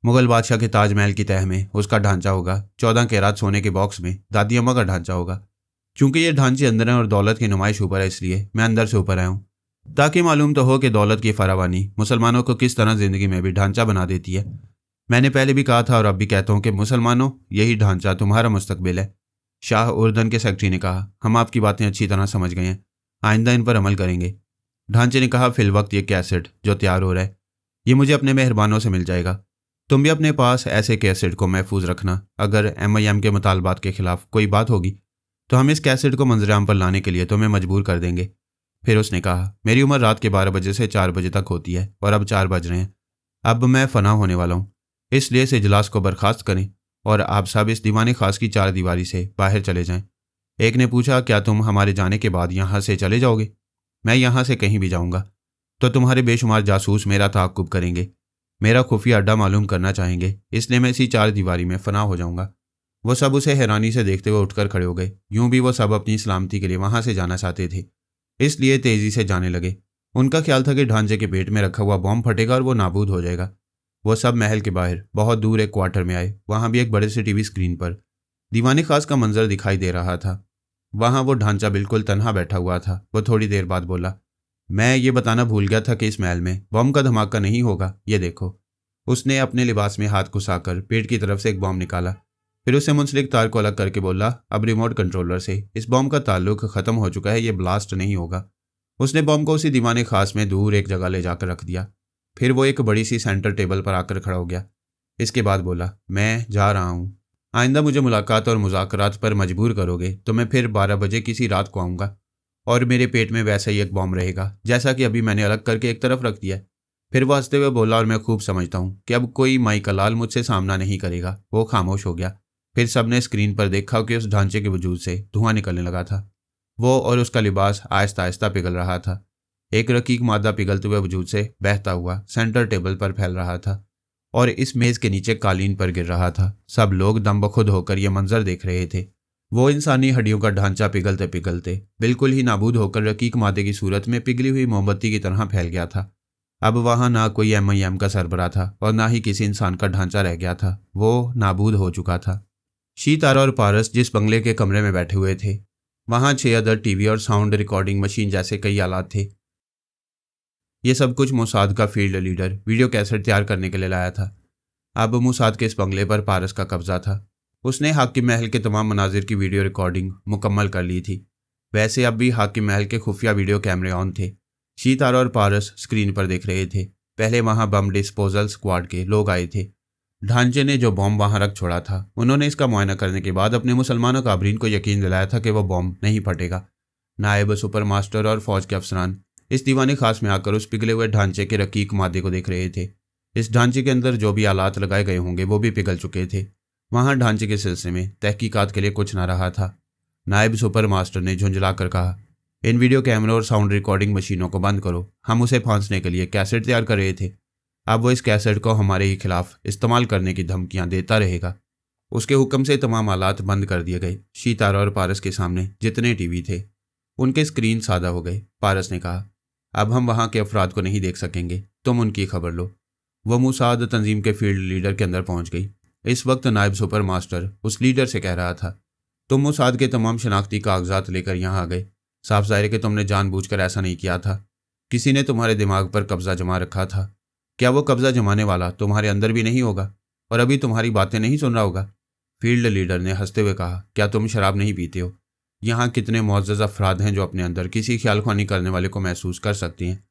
Speaker 1: मुगल बादशाह के ताजमहल की तह में उसका ढांचा होगा, 14 कैरात सोने के बॉक्स में दादी अम्मा का ढांचा होगा। चूंकि ये ढांचे अंदर हैं और दौलत की नुमाइश ऊपर है, इसलिए मैं अंदर से ऊपर आया हूँ, ताकि मालूम तो हो कि दौलत की फरावानी मुसलमानों को किस तरह ज़िंदगी में भी ढांचा बना देती है। मैंने पहले भी कहा था और अब भी कहता हूँ कि मुसलमानों, यही ढांचा तुम्हारा मुस्तकबिल है। शाह उर्दन के सेक्रेटरी ने कहा, हम आपकी बातें अच्छी तरह समझ गए हैं, आइंदा इन पर अमल करेंगे। ढांचे ने कहा, फिल वक्त ये कैसेट जो तैयार हो रहा है ये मुझे अपने मेहरबानों से मिल जाएगा। तुम भी अपने पास ऐसे कैसेट को महफूज रखना। अगर MIM के मुतालबात के खिलाफ कोई बात होगी तो हम इस कैसेट को मंजराम पर लाने के लिए तुम्हें मजबूर कर देंगे। फिर उसने कहा, मेरी उम्र रात के 12 बजे से 4 बजे तक होती है और अब 4 बज रहे हैं। अब मैं फना होने वाला हूँ, इसलिए इस इजलास को बर्खास्त करें और आप सब इस दीवाने खास की 4 दीवारी से बाहर चले जाएं। एक ने पूछा, क्या तुम हमारे जाने के बाद यहाँ से चले जाओगे? मैं यहाँ से कहीं भी जाऊँगा तो तुम्हारे बेशुमार जासूस मेरा ताक़ुब करेंगे, मेरा खुफिया अड्डा मालूम करना चाहेंगे, इसलिए मैं इसी 4 दीवारी में फना हो जाऊँगा। वो सब उसे हैरानी से देखते हुए उठकर खड़े हो गए। यूं भी वो सब अपनी सलामती के लिए वहाँ से जाना चाहते थे, इसलिए तेज़ी से जाने लगे। उनका ख्याल था कि ढांचे के पेट में रखा हुआ बॉम्ब फटेगा और वो नाबूद हो जाएगा। वो सब महल के बाहर बहुत दूर एक क्वार्टर में आए। वहाँ भी एक बड़े से TV स्क्रीन पर दीवाने खास का मंजर दिखाई दे रहा था। वहाँ वो ढांचा बिल्कुल तन्हा बैठा हुआ था। वो थोड़ी देर बाद बोला, मैं ये बताना भूल गया था कि इस महल में बॉम्ब का धमाका नहीं होगा, ये देखो। उसने अपने लिबास में हाथ घुसाकर पेट की तरफ से एक बॉम्ब निकाला, फिर उसे मुंसलिक तार को अलग करके बोला, अब रिमोट कंट्रोलर से इस बॉम्ब का ताल्लुक ख़त्म हो चुका है, ये ब्लास्ट नहीं होगा। उसने बॉम्ब को उसी दीवाने खास में दूर एक जगह ले जाकर रख दिया। फिर वो एक बड़ी सी सेंटर टेबल पर आकर खड़ा हो गया। इसके बाद बोला, मैं जा रहा हूँ, आइंदा मुझे मुलाकात और मुज़ाकरात पर मजबूर करोगे तो मैं फिर 12 बजे किसी रात को आऊँगा और मेरे पेट में वैसा ही एक बॉम्ब रहेगा जैसा कि अभी मैंने अलग करके एक तरफ रख दिया। फिर वो हंसते हुए बोला, और मैं खूब समझता हूँ कि अब कोई माई कलाल मुझसे सामना नहीं करेगा। वो खामोश हो गया। फिर सबने स्क्रीन पर देखा कि उस ढांचे के वजूद से धुआं निकलने लगा था। वो और उसका लिबास आहिस्ता आहिस्ता पिघल रहा था। एक रकीक मादा पिघलते हुए वजूद से बहता हुआ सेंटर टेबल पर फैल रहा था और इस मेज़ के नीचे कालीन पर गिर रहा था। सब लोग दम बखुद होकर यह मंजर देख रहे थे। वो इंसानी हड्डियों का ढांचा पिघलते पिघलते बिल्कुल ही नाबूद होकर रकीक मादे की सूरत में पिघली हुई मोमबत्ती की तरह फैल गया था। अब वहाँ ना कोई MIM का सरबराह था और ना ही किसी इंसान का ढांचा रह गया था। वो नाबूद हो चुका था। शी, तारा और पारस जिस बंगले के कमरे में बैठे हुए थे वहाँ 6 अदद टीवी और साउंड रिकॉर्डिंग मशीन जैसे कई आलात थे। ये सब कुछ मोसाद का फील्ड लीडर वीडियो कैसेट तैयार करने के लिए लाया था। अब मोसाद के इस बंगले पर पारस का कब्जा था। उसने हाकिम महल के तमाम मनाजिर की वीडियो रिकॉर्डिंग मुकम्मल कर ली थी। वैसे अब भी हाकिम महल के खुफिया वीडियो कैमरे ऑन थे। शीतारा और पारस स्क्रीन पर देख रहे थे। पहले वहाँ बम डिस्पोजल स्क्वाड के लोग आए थे। ढांचे ने जो बॉम्ब वहाँ रख छोड़ा था, उन्होंने इसका मुआयना करने के बाद अपने मुसलमानों काबरीन को यकीन दिलाया था कि वह बॉम्ब नहीं फटेगा। नायब सुपर मास्टर और फौज के अफसरान इस दीवाने खास में आकर उस पिघले हुए ढांचे के रकीक मादे को देख रहे थे। इस ढांचे के अंदर जो भी आलात लगाए गए होंगे वो भी पिघल चुके थे। वहाँ ढांचे के सिलसिले में तहकीकात के लिए कुछ ना रहा था। नायब सुपर मास्टर ने झुंझला कर कहा, इन वीडियो कैमरों और साउंड रिकॉर्डिंग मशीनों को बंद करो। हम उसे फांसने के लिए कैसेट तैयार कर रहे थे। अब वो इस कैसेट को हमारे ही खिलाफ इस्तेमाल करने की धमकियां देता रहेगा। उसके हुक्म से तमाम आलात बंद कर दिए गए। शीतारा और पारस के सामने जितने टीवी थे उनके स्क्रीन सादा हो गए। पारस ने कहा, अब हम वहाँ के अफराद को नहीं देख सकेंगे, तुम उनकी खबर लो। वह मोसाद तंजीम के फील्ड लीडर के अंदर पहुंच गई। इस वक्त नायब सुपर मास्टर उस लीडर से कह रहा था, तुम मोसाद के तमाम शनाख्ती कागजात लेकर यहाँ आ गए। साफ जाहिर है कि तुमने जानबूझकर ऐसा नहीं किया था। किसी ने तुम्हारे दिमाग पर कब्जा जमा रखा था। क्या वो कब्जा जमाने वाला तुम्हारे अंदर भी नहीं होगा और अभी तुम्हारी बातें नहीं सुन रहा होगा? फील्ड लीडर ने हंसते हुए कहा, क्या तुम शराब नहीं पीते हो? यहाँ कितने मुअज़्ज़ज़ अफराद हैं जो अपने अंदर किसी ख्यालख्वानी करने वाले को महसूस कर सकती हैं।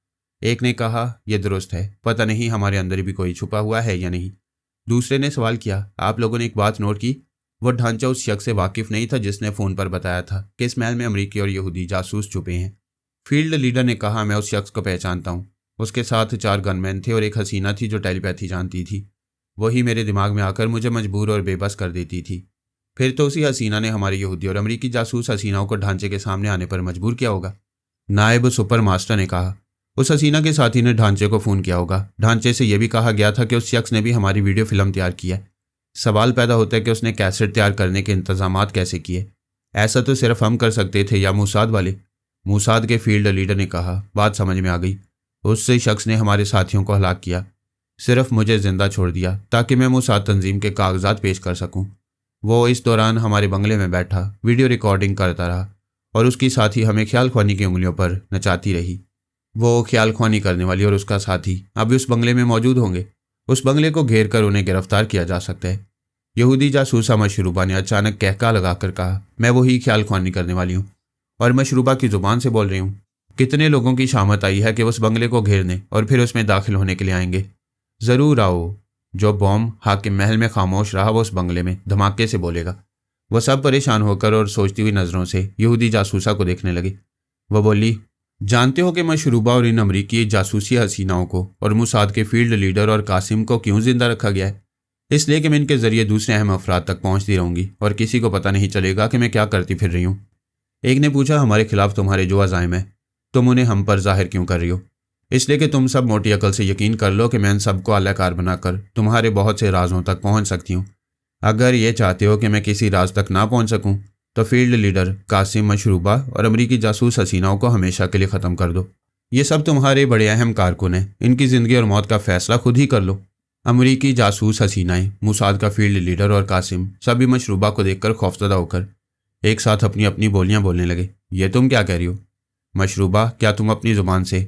Speaker 1: एक ने कहा, यह दुरुस्त है, पता नहीं हमारे अंदर भी कोई छुपा हुआ है या नहीं। दूसरे ने सवाल किया, आप लोगों ने एक बात नोट की, वो ढांचा उस शख्स से वाकिफ नहीं था जिसने फ़ोन पर बताया था कि इस महल में अमरीकी और यहूदी जासूस छुपे हैं। फील्ड लीडर ने कहा, मैं उस शख्स को पहचानता हूँ। उसके साथ 4 गनमैन थे और एक हसीना थी जो टेलीपैथी जानती थी। वही मेरे दिमाग में आकर मुझे मजबूर और बेबस कर देती थी। फिर तो उसी हसीना ने हमारे यहूदी और अमरीकी जासूस हसीनाओं को ढांचे के सामने आने पर मजबूर किया होगा। नायब सुपर मास्टर ने कहा, उस हसीना के साथी ने ढांचे को फ़ोन किया होगा। ढांचे से यह भी कहा गया था कि उस शख्स ने भी हमारी वीडियो फिल्म तैयार की है। सवाल पैदा होता है कि उसने कैसेट तैयार करने के इंतजामात कैसे किए? ऐसा तो सिर्फ हम कर सकते थे या मोसाद वाले? मोसाद के फील्ड लीडर ने कहा, बात समझ में आ गई। उससे शख्स ने हमारे साथियों को हलाक किया, सिर्फ मुझे जिंदा छोड़ दिया ताकि मैं मोसाद तंजीम के कागजात पेश कर सकूं। वो इस दौरान हमारे बंगले में बैठा वीडियो रिकॉर्डिंग करता रहा और उसकी साथी हमें ख्यालख्वानी की उंगलियों पर नचाती रही। वो ख्यालख्वानी करने वाली और उसका साथी अभी उस बंगले में मौजूद होंगे। उस बंगले को घेर कर उन्हें गिरफ्तार किया जा सकता है। यहूदी जासूसा मशरूबा ने अचानक कहका लगाकर कहा, मैं वही ख्यालख्वानी करने वाली हूँ और मशरूबा की ज़ुबान से बोल रही हूँ। कितने लोगों की शामत आई है कि उस बंगले को घेरने और फिर उसमें दाखिल होने के लिए आएंगे। ज़रूर आओ। जो बॉम्ब हाकिम महल में खामोश रहा वो उस बंगले में धमाके से बोलेगा। वह सब परेशान होकर और सोचती हुई नज़रों से यहूदी जासूसा को देखने लगी। वह बोली, जानते हो कि मशरूबा और इन अमरीकी जासूसी हसीनाओं को और मोसाद के फील्ड लीडर और कासिम को क्यों जिंदा रखा गया है? इसलिए कि मैं इनके ज़रिए दूसरे अहम अफराद तक पहुँचती रहूँगी और किसी को पता नहीं चलेगा कि मैं क्या करती फिर रही हूँ। एक ने पूछा, हमारे खिलाफ तुम्हारे जो अज़ाइम है तुम उन्हें हम पर जाहिर क्यों कर रही हो? इसलिए कि तुम सब मोटी अकल से यकीन कर लो कि मैं इन सबको आलाकार बनाकर तुम्हारे बहुत से राजों तक पहुंच सकती हूँ। अगर ये चाहते हो कि मैं किसी राज तक ना पहुंच सकूं तो फील्ड लीडर कासिम मशरूबा और अमरीकी जासूस हसीनाओं को हमेशा के लिए ख़त्म कर दो। ये सब तुम्हारे बड़े अहम कारकुन हैं, इनकी ज़िंदगी और मौत का फैसला खुद ही कर लो। अमरीकी जासूस हसीनाएं, मोसाद का फील्ड लीडर और कासिम सभी मशरूबा को देखकर खौफजदा होकर एक साथ अपनी अपनी बोलियां बोलने लगे। ये तुम क्या कह रही हो? मशरूबा, क्या तुम अपनी ज़ुबान से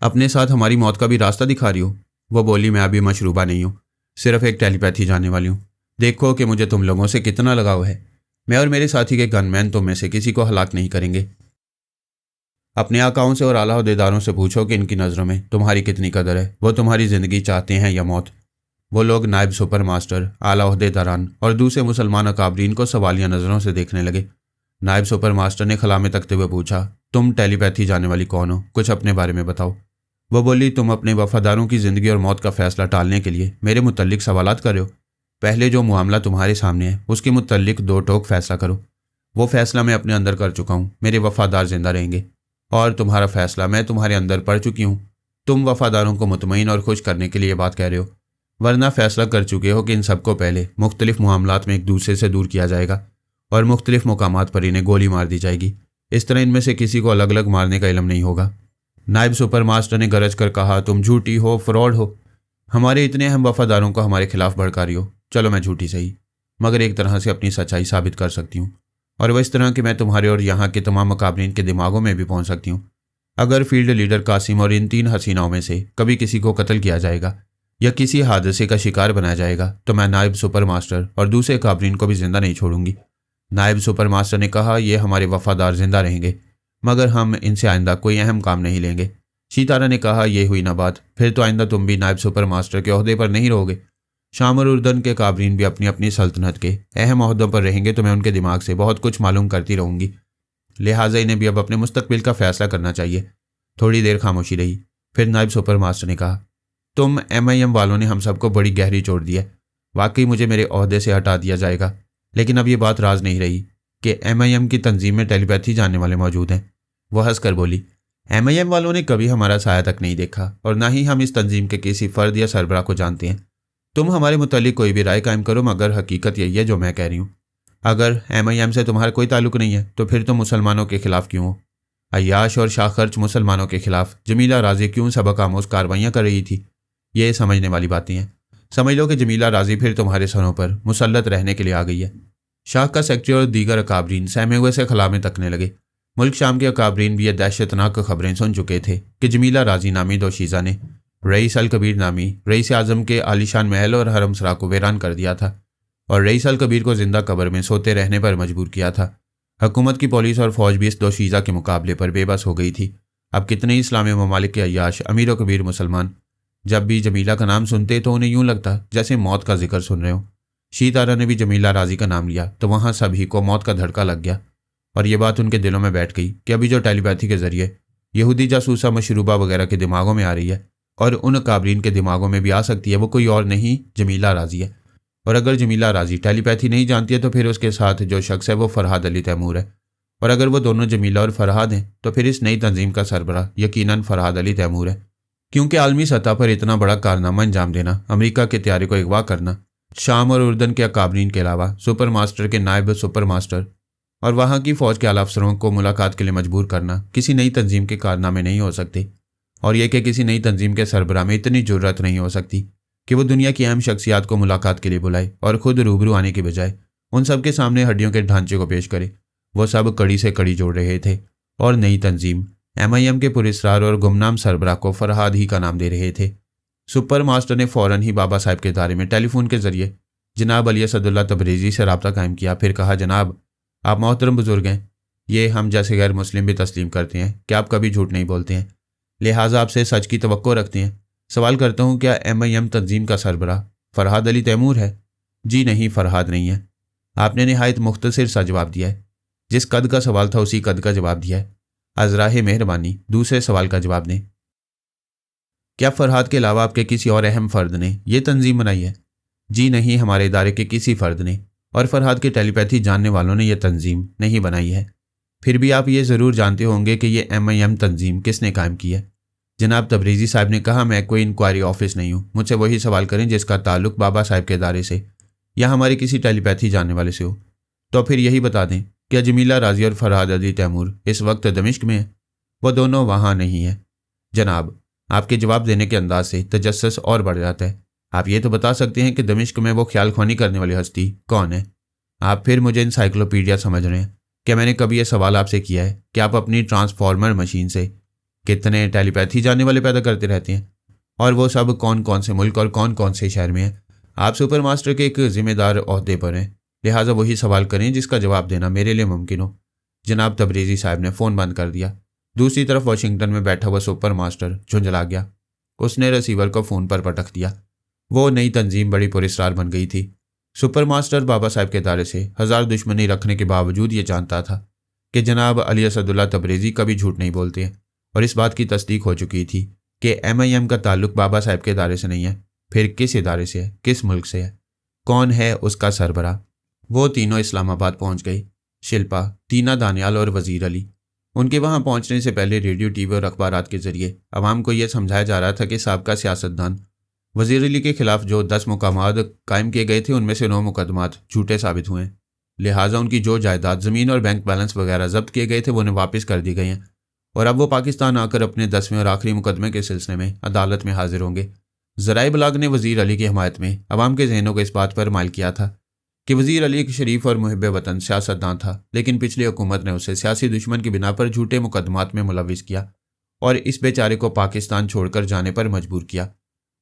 Speaker 1: अपने साथ हमारी मौत का भी रास्ता दिखा रही हो? वो बोली, मैं अभी मशरूबा नहीं हूँ, सिर्फ एक टेलीपैथी जानने वाली हूँ। देखो कि मुझे तुम लोगों से कितना लगाव है। मैं और मेरे साथी के गनमैन तुम में से किसी को हलाक नहीं करेंगे। अपने आकाओं से और आला ओहदेदारों से पूछो कि इनकी नज़रों में तुम्हारी कितनी कदर है। वो तुम्हारी ज़िंदगी चाहते हैं या मौत? वो लोग नायब सुपर मास्टर, आला ओहदेदारान और दूसरे मुसलमान अकाबरीन को सवालिया नज़रों से देखने लगे। नायब सुपर मास्टर ने खला में तकते हुए पूछा, तुम टेलीपैथी जानने वाली कौन हो? कुछ अपने बारे में बताओ। वो बोली, तुम अपने वफादारों की ज़िंदगी और मौत का फैसला टालने के लिए मेरे मुतल्लिक सवालात कर रहे हो। पहले जो मामला तुम्हारे सामने है उसके मुतल्लिक 2 टोक फैसला करो। वो फैसला मैं अपने अंदर कर चुका हूँ, मेरे वफादार जिंदा रहेंगे। और तुम्हारा फैसला मैं तुम्हारे अंदर पढ़ चुकी हूँ। तुम वफादारों को मुतमईन और खुश करने के लिए बात कह रहे हो, वरना फैसला कर चुके हो कि इन सबको पहले मुख्तलिफ मामलात में एक दूसरे से दूर किया जाएगा और मुख्तलिफ मुकामात पर इन्हें गोली मार दी जाएगी। इस तरह इनमें से किसी को अलग अलग मारने का इल्म नहीं होगा। नायब सुपर मास्टर ने गरज कर कहा, तुम झूठी हो, फ्रॉड हो। हमारे इतने अहम वफादारों को हमारे खिलाफ भड़का रही हो। चलो मैं झूठी सही, मगर एक तरह से अपनी सच्चाई साबित कर सकती हूँ। और वह इस तरह कि मैं तुम्हारे और यहाँ के तमाम मुकाबरीन के दिमागों में भी पहुँच सकती हूँ। अगर फील्ड लीडर कासिम और इन 3 हसीनाओं में से कभी किसी को कत्ल किया जाएगा या किसी हादसे का शिकार बनाया जाएगा तो मैं नायब सुपर मास्टर और दूसरे काबरीन को भी जिंदा नहीं छोड़ूंगी। नायब सुपर मास्टर ने कहा, ये हमारे वफादार जिंदा रहेंगे मगर हम इनसे आइंदा कोई अहम काम नहीं लेंगे। सितारा ने कहा, यह हुई ना बात, फिर तो आइंदा तुम भी नायब सुपर मास्टर के ओहदे पर नहीं रहोगे। शाम और उर्दन के काबरीन भी अपनी अपनी सल्तनत के अहम ओहदों पर रहेंगे तो मैं उनके दिमाग से बहुत कुछ मालूम करती रहूंगी, लिहाजा इन्हें भी अब अपने मुस्तकबिल का फैसला करना चाहिए। थोड़ी देर खामोशी रही, फिर नायब सुपर मास्टर ने कहा, तुम MIM वालों ने हम सबको बड़ी गहरी चोट दी है। वाकई मुझे मेरे ओहदे से हटा दिया जाएगा, लेकिन अब ये बात राज नहीं रही कि MIM की तंजीम में टेलीपैथी जानने वाले मौजूद हैं। वह हंसकर बोली, MIM वालों ने कभी हमारा साया तक नहीं देखा और ना ही हम इस तंजीम के किसी फर्द या सरबराह को जानते हैं। तुम हमारे मुतालिक कोई भी राय कायम करो मगर हकीकत यही है जो मैं कह रही हूँ। अगर MIM से तुम्हारा कोई ताल्लुक नहीं है तो फिर तुम मुसलमानों के खिलाफ क्यों हो? अय्याश और शाखर्च मुसलमानों के खिलाफ जमीला राजी क्यों सबक आमोज कार्रवाइयाँ कर रही थी? ये समझने वाली बातें हैं। समझ लो कि जमीला राजी फिर तुम्हारे सरों पर मुसल्लत रहने के लिए आ गई है। शाह का सेक्रेटरी और दीगर अकाबरीन सहमे हुए से खला में तकने लगे। मुल्क शाम के अकाबरीन भी ये दहशतनाक खबरें सुन चुके थे कि जमीला राजी नामी दोशीज़ा ने रईस अल कबीर नामी रईस आज़म के आलीशान महल और हरमसरा को वीरान कर दिया था और रईस अल कबीर को जिंदा कब्र में सोते रहने पर मजबूर किया था। हुकूमत की पुलिस और फौज भी इस दोशीज़ा के मुकाबले पर बेबस हो गई थी। अब कितने ही इस्लामी ममालिक के अय्याश अमीर व कबीर मुसलमान जब भी जमीला का नाम सुनते तो उन्हें यूं लगता जैसे मौत का जिक्र सुन रहे हो। सितारा ने भी जमीला राजी का नाम लिया तो वहाँ सभी को मौत का धड़का लग गया और ये बात उनके दिलों में बैठ गई कि अभी जो टेलीपैथी के जरिए यहूदी जासूसा मशरूबा वगैरह के दिमागों में आ रही है और उन काबरीन के दिमागों में भी आ सकती है, वो कोई और नहीं जमीला राजी है। और अगर जमीला राजी टेलीपैथी नहीं जानती है तो फिर उसके साथ जो शख्स है वो फरहाद अली तैमूर है, और अगर वो दोनों जमीला और फरहाद हैं तो फिर इस नई तंजीम का सरबराह यकीनन फरहाद अली तैमूर है, क्योंकि आलमी सतह पर इतना बड़ा कारनामा अंजाम देना, अमेरिका के तैयारी को अगवा करना, शाम और उर्दन के अकाबरीन के अलावा सुपर मास्टर के नायब सुपर मास्टर और वहाँ की फ़ौज के आला अफसरों को मुलाकात के लिए मजबूर करना किसी नई तंजीम के कारनामे नहीं हो सकते। और यह कि किसी नई तंजीम के सरबराह में इतनी जुर्रत नहीं हो सकती कि वो दुनिया की अहम शख्सियात को मुलाकात के लिए बुलाए और खुद रूबरू आने के बजाय उन सब के सामने हड्डियों के ढांचे को पेश करे। वो सब कड़ी से कड़ी जोड़ रहे थे और नई तंजीम MIM के पुरस्कार और गुमनाम सरबराह को फरहाद ही का नाम दे रहे थे। सुपर मास्टर ने फ़ौरन ही बाबा साहब के दायरे में टेलीफोन के जरिए जनाब अली असदुल्ला तबरेज़ी से रब्ता कायम किया। फिर कहा, जनाब आप मोहतरम बुजुर्ग हैं, ये हम जैसे गैर मुस्लिम भी तस्लीम करते हैं कि आप कभी झूठ नहीं बोलते हैं, लिहाजा आपसे सच की तवक्को रखते हैं। सवाल करता हूँ, क्या MIM तंजीम का सरबराह फरहाद अली तैमूर है? जी नहीं, फरहाद नहीं है। आपने नहायत मुख्तसर सा जवाब दिया है। जिस कद का सवाल था उसी कद का जवाब दिया है। अज़राहे मेहरबानी दूसरे सवाल का जवाब दें। क्या फरहाद के अलावा आपके किसी और अहम फ़र्द ने यह तंजीम बनाई है? जी नहीं, हमारे इदारे के किसी फ़र्द ने और फरहाद की टेलीपैथी जानने वालों ने यह तंजीम नहीं बनाई है। फिर भी आप ये ज़रूर जानते होंगे कि ये MIM तंजीम किसने कायम की है। जनाब तबरेज़ी साहब ने कहा, मैं कोई इंक्वायरी ऑफिस नहीं हूँ, मुझसे वही सवाल करें जिसका ताल्लुक बाबा साहब के इदारे से या हमारे किसी टेलीपैथी जानने वाले से हो। तो फिर यही बता दें, क्या जमीला राजी और फरहाद अली तैमूर इस वक्त दमिश्क में है? वो दोनों वहाँ नहीं है। जनाब आपके जवाब देने के अंदाज से तजस्सुस और बढ़ जाता है। आप ये तो बता सकते हैं कि दमिश्क में वो ख्याल ख्वानी करने वाली हस्ती कौन है? आप फिर मुझे इंसाइक्लोपीडिया समझ रहे हैं? क्या मैंने कभी यह सवाल आपसे किया है कि आप अपनी ट्रांसफॉर्मर मशीन से कितने टेलीपैथी जानने वाले पैदा करते रहते हैं और वो सब कौन कौन से मुल्क और कौन कौन से शहर में हैं? आप सुपर मास्टर के एक जिम्मेदार ओहदे पर हैं, लिहाजा वही सवाल करें जिसका जवाब देना मेरे लिए मुमकिन हो। जनाब तबरेज़ी साहब ने फ़ोन बंद कर दिया। दूसरी तरफ वाशिंगटन में बैठा हुआ सुपर मास्टर झुंझला गया। उसने रिसीवर को फ़ोन पर पटक दिया। वो नई तंजीम बड़ी पुरस्कार बन गई थी। सुपर मास्टर बाबा साहब के दायरे से हज़ार दुश्मनी रखने के बावजूद ये जानता था कि जनाब अली असदुल्ला तबरेज़ी कभी झूठ नहीं बोलते हैं और इस बात की तस्दीक हो चुकी थी कि MIM का ताल्लुक बाबा साहब के दायरे से नहीं है। फिर किस इदारे से है? किस मुल्क से है? कौन है उसका सरबराह? वो तीनों इस्लामाबाद पहुंच गए। शिल्पा, टीना दानियाल और वज़ीर अली। उनके वहां पहुंचने से पहले रेडियो, टीवी और अखबारात के जरिए अवाम को यह समझाया जा रहा था कि साबका सियासतदान वज़ीर अली के खिलाफ जो 10 मुकामात कायम किए गए थे उनमें से 9 मुकदमात झूठे साबित हुए हैं। लिहाजा उनकी जो जायदाद, ज़मीन और बैंक बैलेंस वगैरह जब्त किए गए थे वो उन्हें वापस कर दी गई हैं और अब वो पाकिस्तान आकर अपने 10वें और आखिरी मुकदमे के सिलसिले में अदालत में हाजिर होंगे। ज़राए बलाग ने वज़ीर अली की हमायत में अवाम के जहनों को इस बात पर माइल किया था कि वज़ीर अली एक शरीफ और मुहिब वतन सियासतदान था, लेकिन पिछली हुकूमत ने उसे सियासी दुश्मन की बिना पर झूठे मुकदमात में मुलविस किया और इस बेचारे को पाकिस्तान छोड़कर जाने पर मजबूर किया।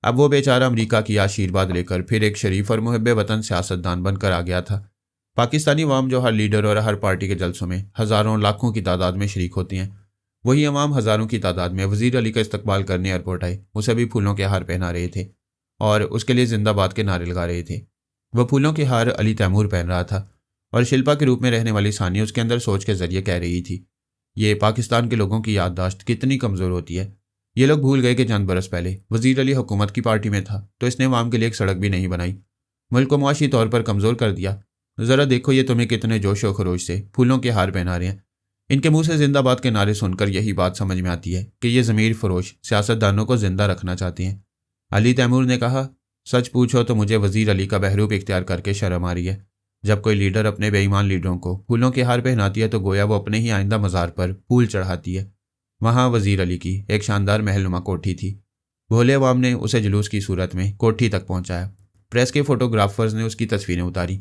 Speaker 1: अब वो बेचारा अमेरिका की आशीर्वाद लेकर फिर एक शरीफ और मुहिब वतन सियासतदान बनकर आ गया था। पाकिस्तानी अवाम जो हर लीडर और हर पार्टी के जलसों में हज़ारों लाखों की तादाद में शरीक होती हैं, वही अवाम हज़ारों की तादाद में वज़ीर अली का इस्तकबाल करने एयरपोर्ट आए। उसे भी फूलों के हार पहना रहे थे और उसके लिए जिंदाबाद के नारे लगा रहे थे। वह फूलों के हार अली तैमूर पहन रहा था और शिल्पा के रूप में रहने वाली सानी उसके अंदर सोच के जरिए कह रही थी, ये पाकिस्तान के लोगों की याददाश्त कितनी कमज़ोर होती है। ये लोग भूल गए कि चंद बरस पहले वज़ीर अली हुकूमत की पार्टी में था तो इसने अवाम के लिए एक सड़क भी नहीं बनाई, मुल्क को मुआशी तौर पर कमज़ोर कर दिया। ज़रा देखो ये तुम्हें कितने जोश व खरोश से फूलों के हार पहना रहे हैं। इनके मुंह से जिंदाबाद के नारे सुनकर यही बात समझ में आती है कि ये ज़मीर फरोश सियासतदानों को जिंदा रखना चाहते हैं। अली तैमूर ने कहा, सच पूछो तो मुझे वज़ीर अली का बहरूप इख्तियार करके शर्म आ रही है। जब कोई लीडर अपने बेईमान लीडरों को फूलों के हार पहनाती है तो गोया वो अपने ही आइंदा मज़ार पर फूल चढ़ाती है। वहाँ वज़ीर अली की एक शानदार महलनुमा कोठी थी। भोले अवाम ने उसे जुलूस की सूरत में कोठी तक पहुँचाया। प्रेस के फोटोग्राफर्स ने उसकी तस्वीरें उतारी।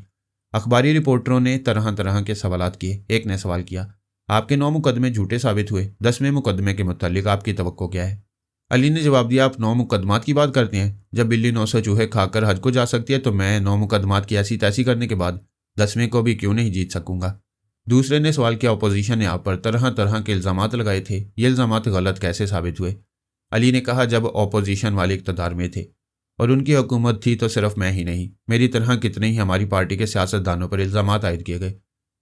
Speaker 1: अखबारी रिपोर्टरों ने तरह तरह के सवालात किए। एक ने सवाल किया, आपके 9 मुकदमे झूठे साबित हुए, 10वें मुकदमे के मुतालिक आपकी तवक्को क्या है? अली ने जवाब दिया, आप 9 मुकदमात की बात करते हैं। जब बिल्ली 900 चूहे खाकर हज को जा सकती है तो मैं 9 मुकदमात की ऐसी तैसी करने के बाद 10वें को भी क्यों नहीं जीत सकूंगा? दूसरे ने सवाल किया, अपोजिशन ने आप पर तरह तरह के इल्ज़ामात लगाए थे, ये इल्ज़ामात गलत कैसे साबित हुए? अली ने कहा, जब अपोजिशन वाले इक़्तिदार में थे और उनकी हुकूमत थी तो सिर्फ मैं ही नहीं, मेरी तरह कितने ही हमारी पार्टी के सियासतदानों पर इल्ज़ामात आयद किए गए।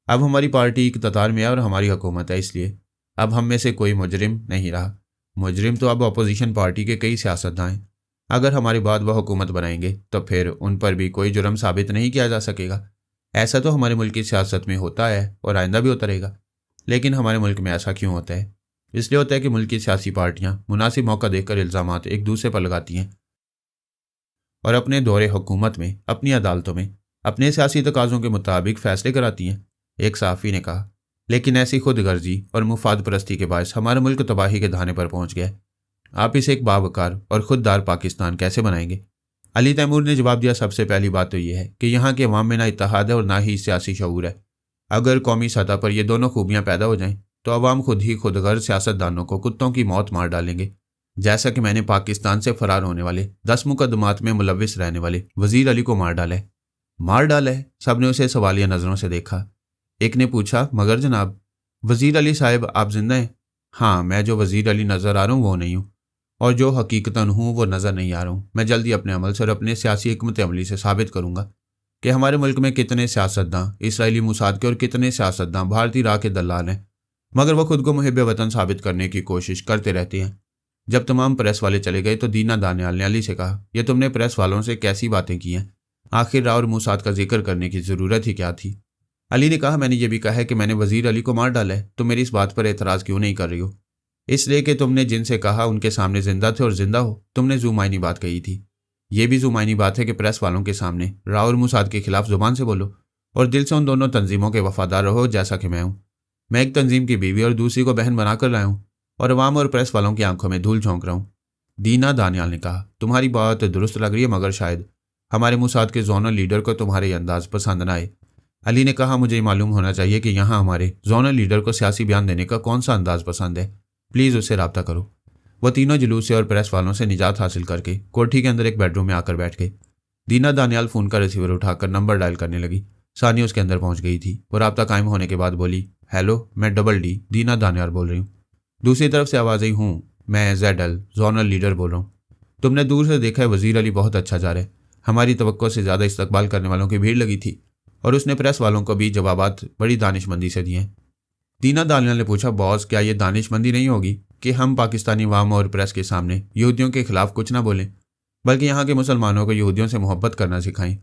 Speaker 1: अब हमारी पार्टी इक़्तिदार में है और हमारी हुकूमत है, इसलिए अब हम में से कोई मुजरिम नहीं रहा। मुजरिम तो अब अपोजिशन पार्टी के कई सियासतदान हैं। अगर हमारे बाद वह हुकूमत बनाएंगे तो फिर उन पर भी कोई जुर्म साबित नहीं किया जा सकेगा। ऐसा तो हमारे मुल्क की सियासत में होता है और आइंदा भी होता रहेगा। लेकिन हमारे मुल्क में ऐसा क्यों होता है? इसलिए होता है कि मुल्क की सियासी पार्टियां मुनासिब मौका देखकर इल्ज़ामात एक दूसरे पर लगाती हैं और अपने दौरे हुकूमत में, अपनी अदालतों में अपने सियासी तकाज़ों के मुताबिक फ़ैसले कराती हैं। एक सहाफ़ी ने कहा, लेकिन ऐसी खुद गर्जी और मुफाद परस्ती के बायस हमारा मुल्क तबाही के धाने पर पहुंच गया। आप इसे एक बावकार और खुददार पाकिस्तान कैसे बनाएंगे? अली तैमूर ने जवाब दिया, सबसे पहली बात तो यह है कि यहाँ के अवाम में ना इत्तेहाद है और ना ही सियासी शऊर है। अगर कौमी सतह पर यह दोनों खूबियाँ पैदा हो जाएं तो अवाम खुद ही खुदगर्ज सियासतदानों को कुत्तों की मौत मार डालेंगे, जैसा कि मैंने पाकिस्तान से फरार होने वाले 10 मुकदमात में मुलविस रहने वाले वज़ीर अली को मार डाला है। सब ने उसे सवालिया नज़रों से देखा। एक ने पूछा, मगर जनाब वज़ीर अली साहब आप जिंदा हैं? हाँ, मैं जो वज़ीर अली नज़र आ रहा हूँ वो नहीं हूँ और जो हकीकतन हूँ वो नज़र नहीं आ रहा हूँ। मैं जल्दी अपने अमल से और अपने सियासी हिकमत अमली से साबित करूँगा कि हमारे मुल्क में कितने सियासतदान इसराइली मुसाद के और कितने सियासतदान भारतीय राह के दलाल हैं, मगर वह खुद को मुहिब वतन साबित करने की कोशिश करते रहते हैं। जब तमाम प्रेस वाले चले गए तो दीना दानियाल ने अली से कहा, यह तुमने प्रेस वालों से कैसी बातें की हैं? आखिर राह और मुसाद का जिक्र करने की ज़रूरत ही क्या थी? अली ने कहा, मैंने ये भी कहा है कि मैंने वज़ीर अली को मार डाला है, तो मेरी इस बात पर एतराज़ क्यों नहीं कर रही हो? इसलिए कि तुमने जिनसे कहा उनके सामने जिंदा थे और जिंदा हो। तुमने ज़ुमाइनी बात कही थी। ये भी ज़ुमाइनी बात है कि प्रेस वालों के सामने राव और मुसाद के खिलाफ ज़ुबान से बोलो और दिल से उन दोनों तंजीमों के वफादार रहो जैसा कि मैं हूँ। मैं एक तंजीम की बीवी और दूसरी को बहन बनाकर लाया हूँ और अवाम और प्रेस वालों की आंखों में धूल झोंक रहा हूँ। दीना दानियाल ने कहा, तुम्हारी बात दुरुस्त लग रही है, मगर शायद हमारे मुसाद के जोनल लीडर को तुम्हारे अंदाज पसंद न आए। अली ने कहा, मुझे मालूम होना चाहिए कि यहाँ हमारे जोनल लीडर को सियासी बयान देने का कौन सा अंदाज पसंद है। प्लीज़ उससे रब्ता करो। वह तीनों जुलूस से और प्रेस वालों से निजात हासिल करके कोठी के अंदर एक बेडरूम में आकर बैठ गए। दीना दानियाल फ़ोन का रिसीवर उठाकर नंबर डायल करने लगी। सानी उसके अंदर पहुंच गई थी। वो रब्ता कायम होने के बाद बोली, हेलो, मैं डबल डी दीना दानियाल बोल रही हूँ। दूसरी तरफ से आवाज़ आई, हूँ मैं ZL जोनल लीडर बोल रहा हूँ। तुमने दूर से देखा है वज़ीर अली बहुत अच्छा जा रहा है। हमारी तवक्को से ज़्यादा इस्तकबाल करने वालों की भीड़ लगी थी और उसने प्रेस वालों को भी जवाबात बड़ी दानिशमंदी से दिए। दीना दानियाल ने पूछा, बॉस क्या ये दानिशमंदी नहीं होगी कि हम पाकिस्तानी अवाम और प्रेस के सामने यहूदियों के खिलाफ कुछ ना बोलें, बल्कि यहाँ के मुसलमानों को यहूदियों से मोहब्बत करना सिखाएं?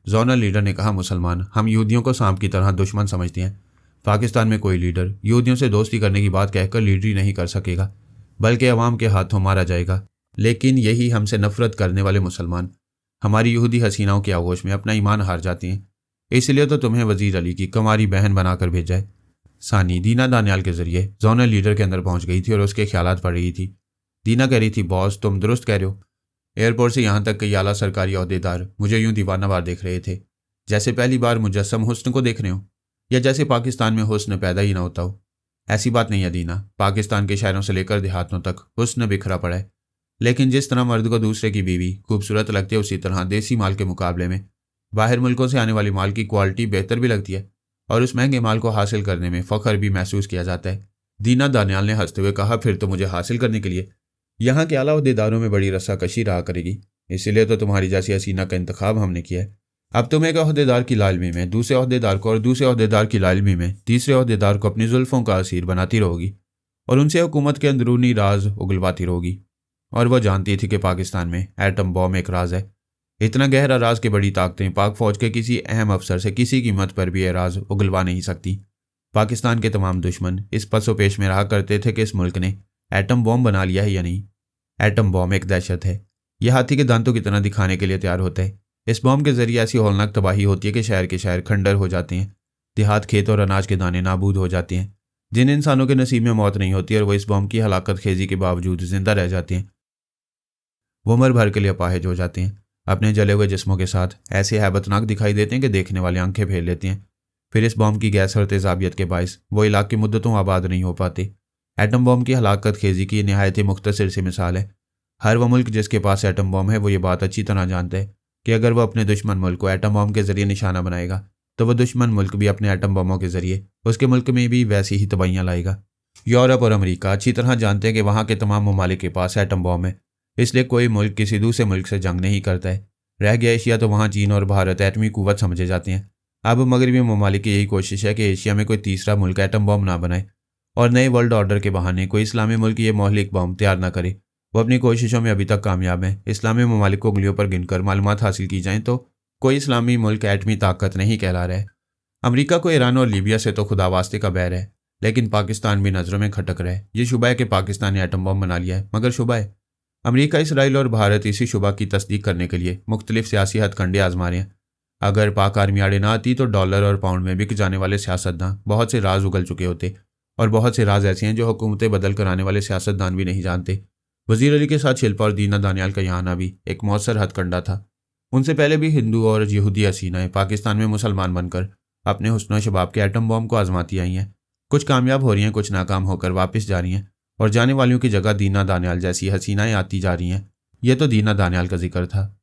Speaker 1: जोनल लीडर ने कहा, मुसलमान हम यहूदियों को सांप की तरह दुश्मन समझते हैं। पाकिस्तान में कोई लीडर यहूदियों से दोस्ती करने की बात कहकर लीडरी नहीं कर सकेगा, बल्कि अवाम के हाथों मारा जाएगा। लेकिन यही हमसे नफरत करने वाले मुसलमान हमारी यहूदी हसीनाओं के आगोश में अपना ईमान हार जाते हैं। इसलिए तो तुम्हें वज़ीर अली की कंवारी बहन बनाकर भेजा है। सानी दीना दानियाल के जरिए जोनल लीडर के अंदर पहुंच गई थी और उसके ख्यालात पढ़ रही थी। दीना कह रही थी, बॉस तुम दुरुस्त कह रहे हो। एयरपोर्ट से यहाँ तक कई आला सरकारी अहदेदार मुझे यूं दीवानावार देख रहे थे, जैसे पहली बार मुजस्सम हुस्न को देख रहे हो, या जैसे पाकिस्तान में हुस्न पैदा ही ना होता हो। ऐसी बात नहीं है दीना, पाकिस्तान के शहरों से लेकर देहातों तक हुस्न बिखरा पड़ा है। लेकिन जिस तरह मर्द को दूसरे की बीवी खूबसूरत लगती है, उसी तरह देसी माल के मुकाबले में बाहर मुल्कों से आने वाली माल की क्वालिटी बेहतर भी लगती है और उस महंगे माल को हासिल करने में फ़ख्र भी महसूस किया जाता है। दीना दानियाल ने हंसते हुए कहा, फिर तो मुझे हासिल करने के लिए यहाँ के आला ओहदेदारों में बड़ी रस्साकशी रहा करेगी, इसीलिए तो तुम्हारी जैसी हसीना का इंतखाब हमने किया है। अब तुम एक ओहदेदार की लालमी में दूसरे ओहदेदार को और दूसरे ओहदेदार की लालमी में तीसरे ओहदेदार को अपनी जुल्फ़ों का असीर बनाती रहोगी और उनसे हुकूमत के अंदरूनी राज उगलवाती रहोगी। और वह जानती थी कि पाकिस्तान में एटम बॉम्ब एक राज है, इतना गहरा राज कि बड़ी ताकतें पाक फौज के किसी अहम अफसर से किसी कीमत पर भी यह राज उगलवा नहीं सकती। पाकिस्तान के तमाम दुश्मन इस पसोपेश में रहा करते थे कि इस मुल्क ने एटम बॉम्ब बना लिया है या नहीं। एटम बॉम्ब एक दहशत है, यह हाथी के दांतों की तरह दिखाने के लिए तैयार होता है। इस बॉम्ब के जरिए ऐसी हौलनाक तबाही होती है कि शहर के शहर खंडर हो जाते हैं, देहात खेत और अनाज के दाने नाबूद हो जाते हैं। जिन इंसानों के नसीब में मौत नहीं होती और वो इस बॉम्ब की हलाकत खेजी के बावजूद जिंदा रह जाते हैं, वो उम्र भर के लिए अपाहिज हो जाते हैं। अपने जले हुए जिस्मों के साथ ऐसे हैबतनाक दिखाई देते हैं कि देखने वाले आंखें फेर लेते हैं। फिर इस बॉम्ब की गैस और तेजाबियत के बायस वो इलाके मुद्दतों आबाद नहीं हो पाते। एटम बॉम्ब की हलाकत खेजी की नहायत ही मुख्तसर सी मिसाल है। हर वह मुल्क जिसके पास एटम बॉम्ब है वो ये बात अच्छी तरह जानता है कि अगर वह अपने दुश्मन मुल्क को एटम बॉम्ब के जरिए निशाना बनाएगा तो वह दुश्मन मुल्क भी अपने एटम बॉम्बों के जरिए उसके मुल्क में भी वैसी ही तबाहियाँ लाएगा। यूरोप और अमेरिका अच्छी तरह जानते हैं कि वहाँ के तमाम ममालिक के पास एटम बॉम्ब है, इसलिए कोई मुल्क किसी दूसरे मुल्क से जंग नहीं करता है। रह गया एशिया, तो वहाँ चीन और भारत एटमी कुव्वत समझे जाते हैं। अब मगरबी ममालिक की यही कोशिश है कि एशिया में कोई तीसरा मुल्क एटम बॉम्ब ना बनाए और नए वर्ल्ड ऑर्डर के बहाने कोई इस्लामी मुल्क ये मोहलिक बॉम्ब तैयार ना करे। वो अपनी कोशिशों में अभी तक कामयाब हैं। इस्लामी ममालिक को उंगलियों पर गिनकर मालूमात हासिल की जाए तो कोई इस्लामी मुल्क एटमी ताकत नहीं कहला रहा है। अमेरिका को ईरान और लीबिया से तो खुदा वास्ते का बैर है, लेकिन पाकिस्तान भी नज़रों में खटक रहा है। ये शुबा है कि पाकिस्तान ने एटम बॉम्ब बना लिया है, मगर शुबा है। अमेरिका, इसराइल और भारत इसी शुबा की तस्दीक करने के लिए मुख्तलिफ सियासी हथकंडे आजमा रहे हैं। अगर पाक आर्मी आड़े ना आती तो डॉलर और पाउंड में बिक जाने वाले सियासतदान बहुत से राज उगल चुके होते, और बहुत से राज ऐसे हैं जो हुकूमतें बदल कर आने वाले सियासतदान भी नहीं जानते। वजीर अली के साथ शिल्पा और दीना दानियाल का यहाँ आना भी एक मौसर हथकंडा था। उनसे पहले भी हिंदू और यहूदी हसीनाएं पाकिस्तान में मुसलमान बनकर अपने हुस्न और शबाब के एटम बॉम्ब को आजमाती आई हैं। कुछ कामयाब हो रही हैं, कुछ नाकाम होकर वापस जा रही हैं, और जाने वालियों की जगह दीना दानियाल जैसी हसीनाएं आती जा रही हैं। यह तो दीना दानियाल का जिक्र था।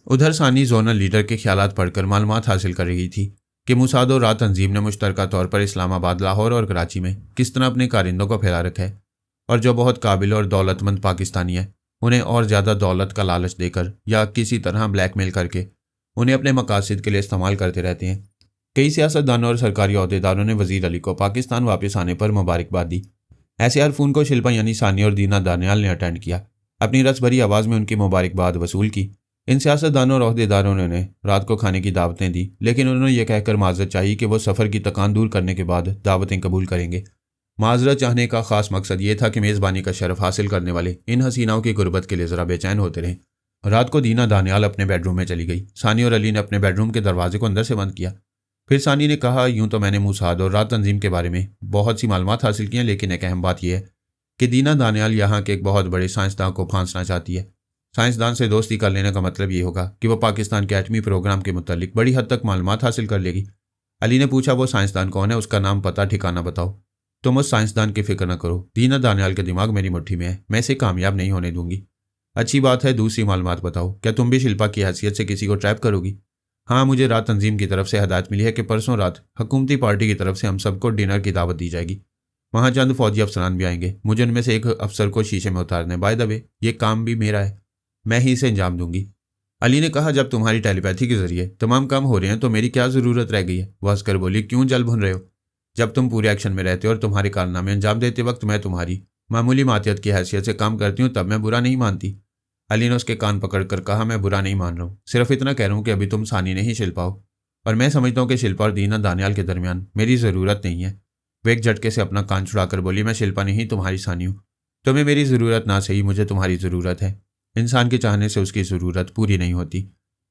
Speaker 1: उधर सानी जोनल लीडर के ख्यालात पढ़कर मालूमात हासिल कर रही थी कि मुसाद और रात तंजीम ने मुश्तरका तौर पर इस्लामाबाद, लाहौर और कराची में किस तरह अपने कारिंदों को फैला रखा है, और जो बहुत काबिल और दौलतमंद पाकिस्तानी है उन्हें और ज़्यादा दौलत का लालच देकर या किसी तरह ब्लैकमेल करके उन्हें अपने मकासद के लिए इस्तेमाल करते रहते हैं। कई सियासतदानों और सरकारी अहदेदारों ने वजीर अली को पाकिस्तान वापस आने पर मुबारकबाद दी। ऐसे हरफून को शिल्पा यानी सानी और दीना दानियाल ने अटेंड किया, अपनी रस भरी आवाज़ में उनकी मुबारकबाद वसूल की। इन सियासतदानों और अहदेदारों ने उन्हें रात को खाने की दावतें दी, लेकिन उन्होंने यह कहकर माजरत चाहिए कि वो सफ़र की थकान दूर करने के बाद दावतें कबूल करेंगे। माजरत चाहने का खास मकसद ये था कि मेज़बानी का शरफ हासिल करने वाले इन हसीनाओं की गुर्बत के लिए ज़रा बेचैन होते रहें। रात को दीना दानियाल अपने बेडरूम में चली गई। सानी और अली ने अपने बेडरूम के दरवाजे को अंदर से बंद किया। फिर सानी ने कहा, यूं तो मैंने मुसाद और रात तंजीम के बारे में बहुत सी मालूमात हासिल की हैं, लेकिन एक अहम बात यह है कि दीना दानियाल यहाँ के एक बहुत बड़े साइंसदान को फांसना चाहती है। साइंसदान से दोस्ती कर लेने का मतलब ये होगा कि वह पाकिस्तान के एटमी प्रोग्राम के मुतालिक बड़ी हद तक मालूमात हासिल कर लेगी। अली ने पूछा, वो साइंसदान कौन है? उसका नाम, पता, ठिकाना बताओ। तुम उस साइंसदान की फिक्र न करो, दीना दानियाल के दिमाग मेरी मुट्ठी में है, मैं इसे कामयाब नहीं होने दूंगी। अच्छी बात है, दूसरी मालूमात बताओ, क्या तुम भी शिल्पा की हैसियत से किसी को ट्रैप करोगी? हाँ, मुझे रात तंजीम की तरफ से हदायत मिली है कि परसों रात हुकूमती पार्टी की तरफ से हम सबको डिनर की दावत दी जाएगी। वहाँ चंद फौजी अफसरान भी आएंगे। मुझे उनमें से एक अफसर को शीशे में उतारना है। बाय द वे, ये काम भी मेरा है, मैं ही इसे अंजाम दूंगी। अली ने कहा, जब तुम्हारी टेलीपैथी के जरिए तमाम काम हो रहे हैं तो मेरी क्या ज़रूरत रह गई है? वह हंसकर बोली, क्यों जल भुन रहे हो? जब तुम पूरे एक्शन में रहते हो और तुम्हारे कारनामे अंजाम देते वक्त मैं तुम्हारी मामूली मातियत की हैसियत से काम करती हूँ, तब मैं बुरा नहीं मानती। अली ने उसके कान पकड़कर कहा, मैं बुरा नहीं मान रहा हूँ, सिर्फ इतना कह रहा हूँ कि अभी तुम सानी नहीं शिल्पा हो, और मैं समझता हूँ कि शिल्पा और दीना दानियाल के दरमियान मेरी ज़रूरत नहीं है। वह एक झटके से अपना कान छुड़ाकर बोली, मैं शिल्पा नहीं, तुम्हारी सानी हूँ। तुम्हें मेरी ज़रूरत ना सही, मुझे तुम्हारी ज़रूरत है। इंसान के चाहने से उसकी ज़रूरत पूरी नहीं होती।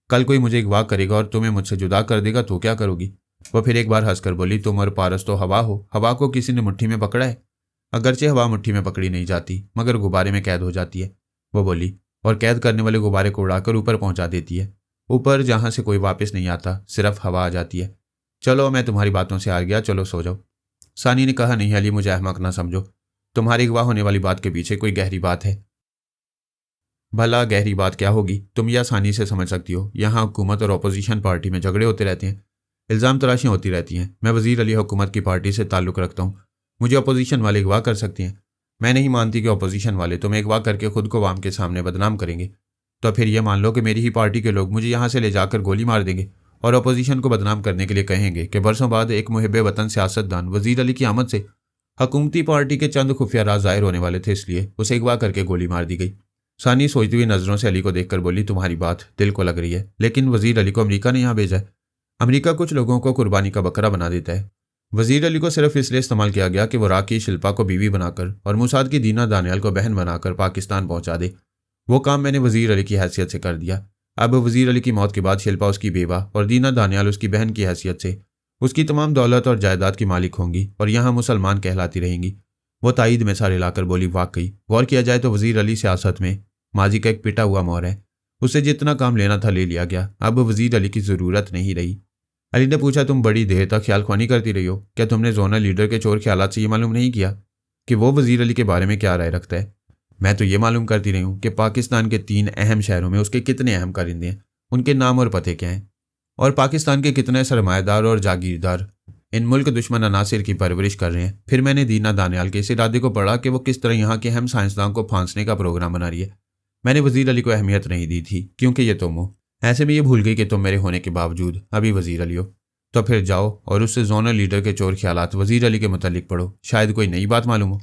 Speaker 1: कल कोई मुझे अगवा करेगा और तुम्हें मुझसे जुदा कर देगा तो क्या करोगी? वह फिर एक बार हंसकर बोली, तुम और पारस तो हवा हो, हवा को किसी ने मुट्ठी में पकड़ा है। अगरचे हवा मुट्ठी में पकड़ी नहीं जाती, मगर गुब्बारे में कैद हो जाती है। वो बोली, और कैद करने वाले गुब्बारे को उड़ाकर ऊपर पहुंचा देती है। ऊपर जहाँ से कोई वापस नहीं आता, सिर्फ हवा आ जाती है। चलो, मैं तुम्हारी बातों से आ गया, चलो सो जाओ। सानी ने कहा, नहीं अली, मुझे अहमक ना समझो। तुम्हारी अगवा होने वाली बात के पीछे कोई गहरी बात है। भला गहरी बात क्या होगी, तुम यह आसानी से समझ सकती हो। यहाँ हुकूमत और अपोजिशन पार्टी में झगड़े होते रहते हैं, इल्ज़ाम तराशियाँ होती रहती हैं। मैं वज़ीर अली हुकूमत की पार्टी से ताल्लुक़ रखता हूँ, मुझे अपोजिशन वाले अगवा कर सकते हैं। मैं नहीं मानती कि अपोजिशन वाले तुम्हें अगवा करके खुद को आवाम के सामने बदनाम करेंगे। तो फिर यह मान लो कि मेरी ही पार्टी के लोग मुझे यहाँ से ले जाकर गोली मार देंगे और अपोजिशन को बदनाम करने के लिए कहेंगे कि बरसों बाद एक मुहिब वतन सियासतदान वज़ीर अली की आमद से हुकूमती पार्टी के चंद खुफिया राज ज़ाहिर होने वाले थे, इसलिए उसे अगवा करके गोली मार दी गई। सानी सोचती हुई नज़रों से अली को देखकर बोली, तुम्हारी बात दिल को लग रही है, लेकिन वज़ीर अली को अमेरिका ने यहाँ भेजा है। अमेरिका कुछ लोगों को कुर्बानी का बकरा बना देता है। वज़ीर अली को सिर्फ इसलिए इस्तेमाल किया गया कि वो राकी शिल्पा को बीवी बनाकर और मुसाद की दीना दानियाल को बहन बनाकर पाकिस्तान पहुंचा दे। वो काम मैंने वज़ीर अली की हैसियत से कर दिया। अब वज़ीर अली की मौत के बाद शिल्पा उसकी बेवा और दीना दानियाल उसकी बहन की हैसियत से उसकी तमाम दौलत और जायदाद की मालिक होंगी और यहाँ मुसलमान कहलाती रहेंगी। वो ताईद में सारे लाकर बोली, वाकई गौर किया जाए तो वज़ीर अली सियासत में माजी का एक पिटा हुआ मोर है। उससे जितना काम लेना था ले लिया गया, अब वज़ीर अली की ज़रूरत नहीं रही। अली ने पूछा, तुम बड़ी देर तक ख्याल ख्वानी करती रही हो, क्या तुमने जोनल लीडर के चोर ख्यालात से ये मालूम नहीं किया कि वो वज़ीर अली के बारे में क्या राय रखता है? मैं तो ये मालूम करती रही हूँ कि पाकिस्तान के 3 अहम शहरों में उसके कितने अहम कारिंदे हैं, उनके नाम और पते क्या हैं, और पाकिस्तान के कितने सरमाएदार और जागीरदार इन मुल्क दुश्मन अनासिर की परवरिश कर रहे हैं। फिर मैंने दीना दानियाल के इस इरादे को पढ़ा कि वो किस तरह यहाँ के अहम साइंसदान को फांसने का प्रोग्राम बना रही है। मैंने वज़ीर अली को अहमियत नहीं दी थी, क्योंकि ये तुम हो। ऐसे में ये भूल गई कि तुम मेरे होने के बावजूद अभी वज़ीर अली हो। तो फिर जाओ और उससे जोनल लीडर के चोर ख्यालात वज़ीर अली के मुतालिक पढ़ो, शायद कोई नई बात मालूम हो।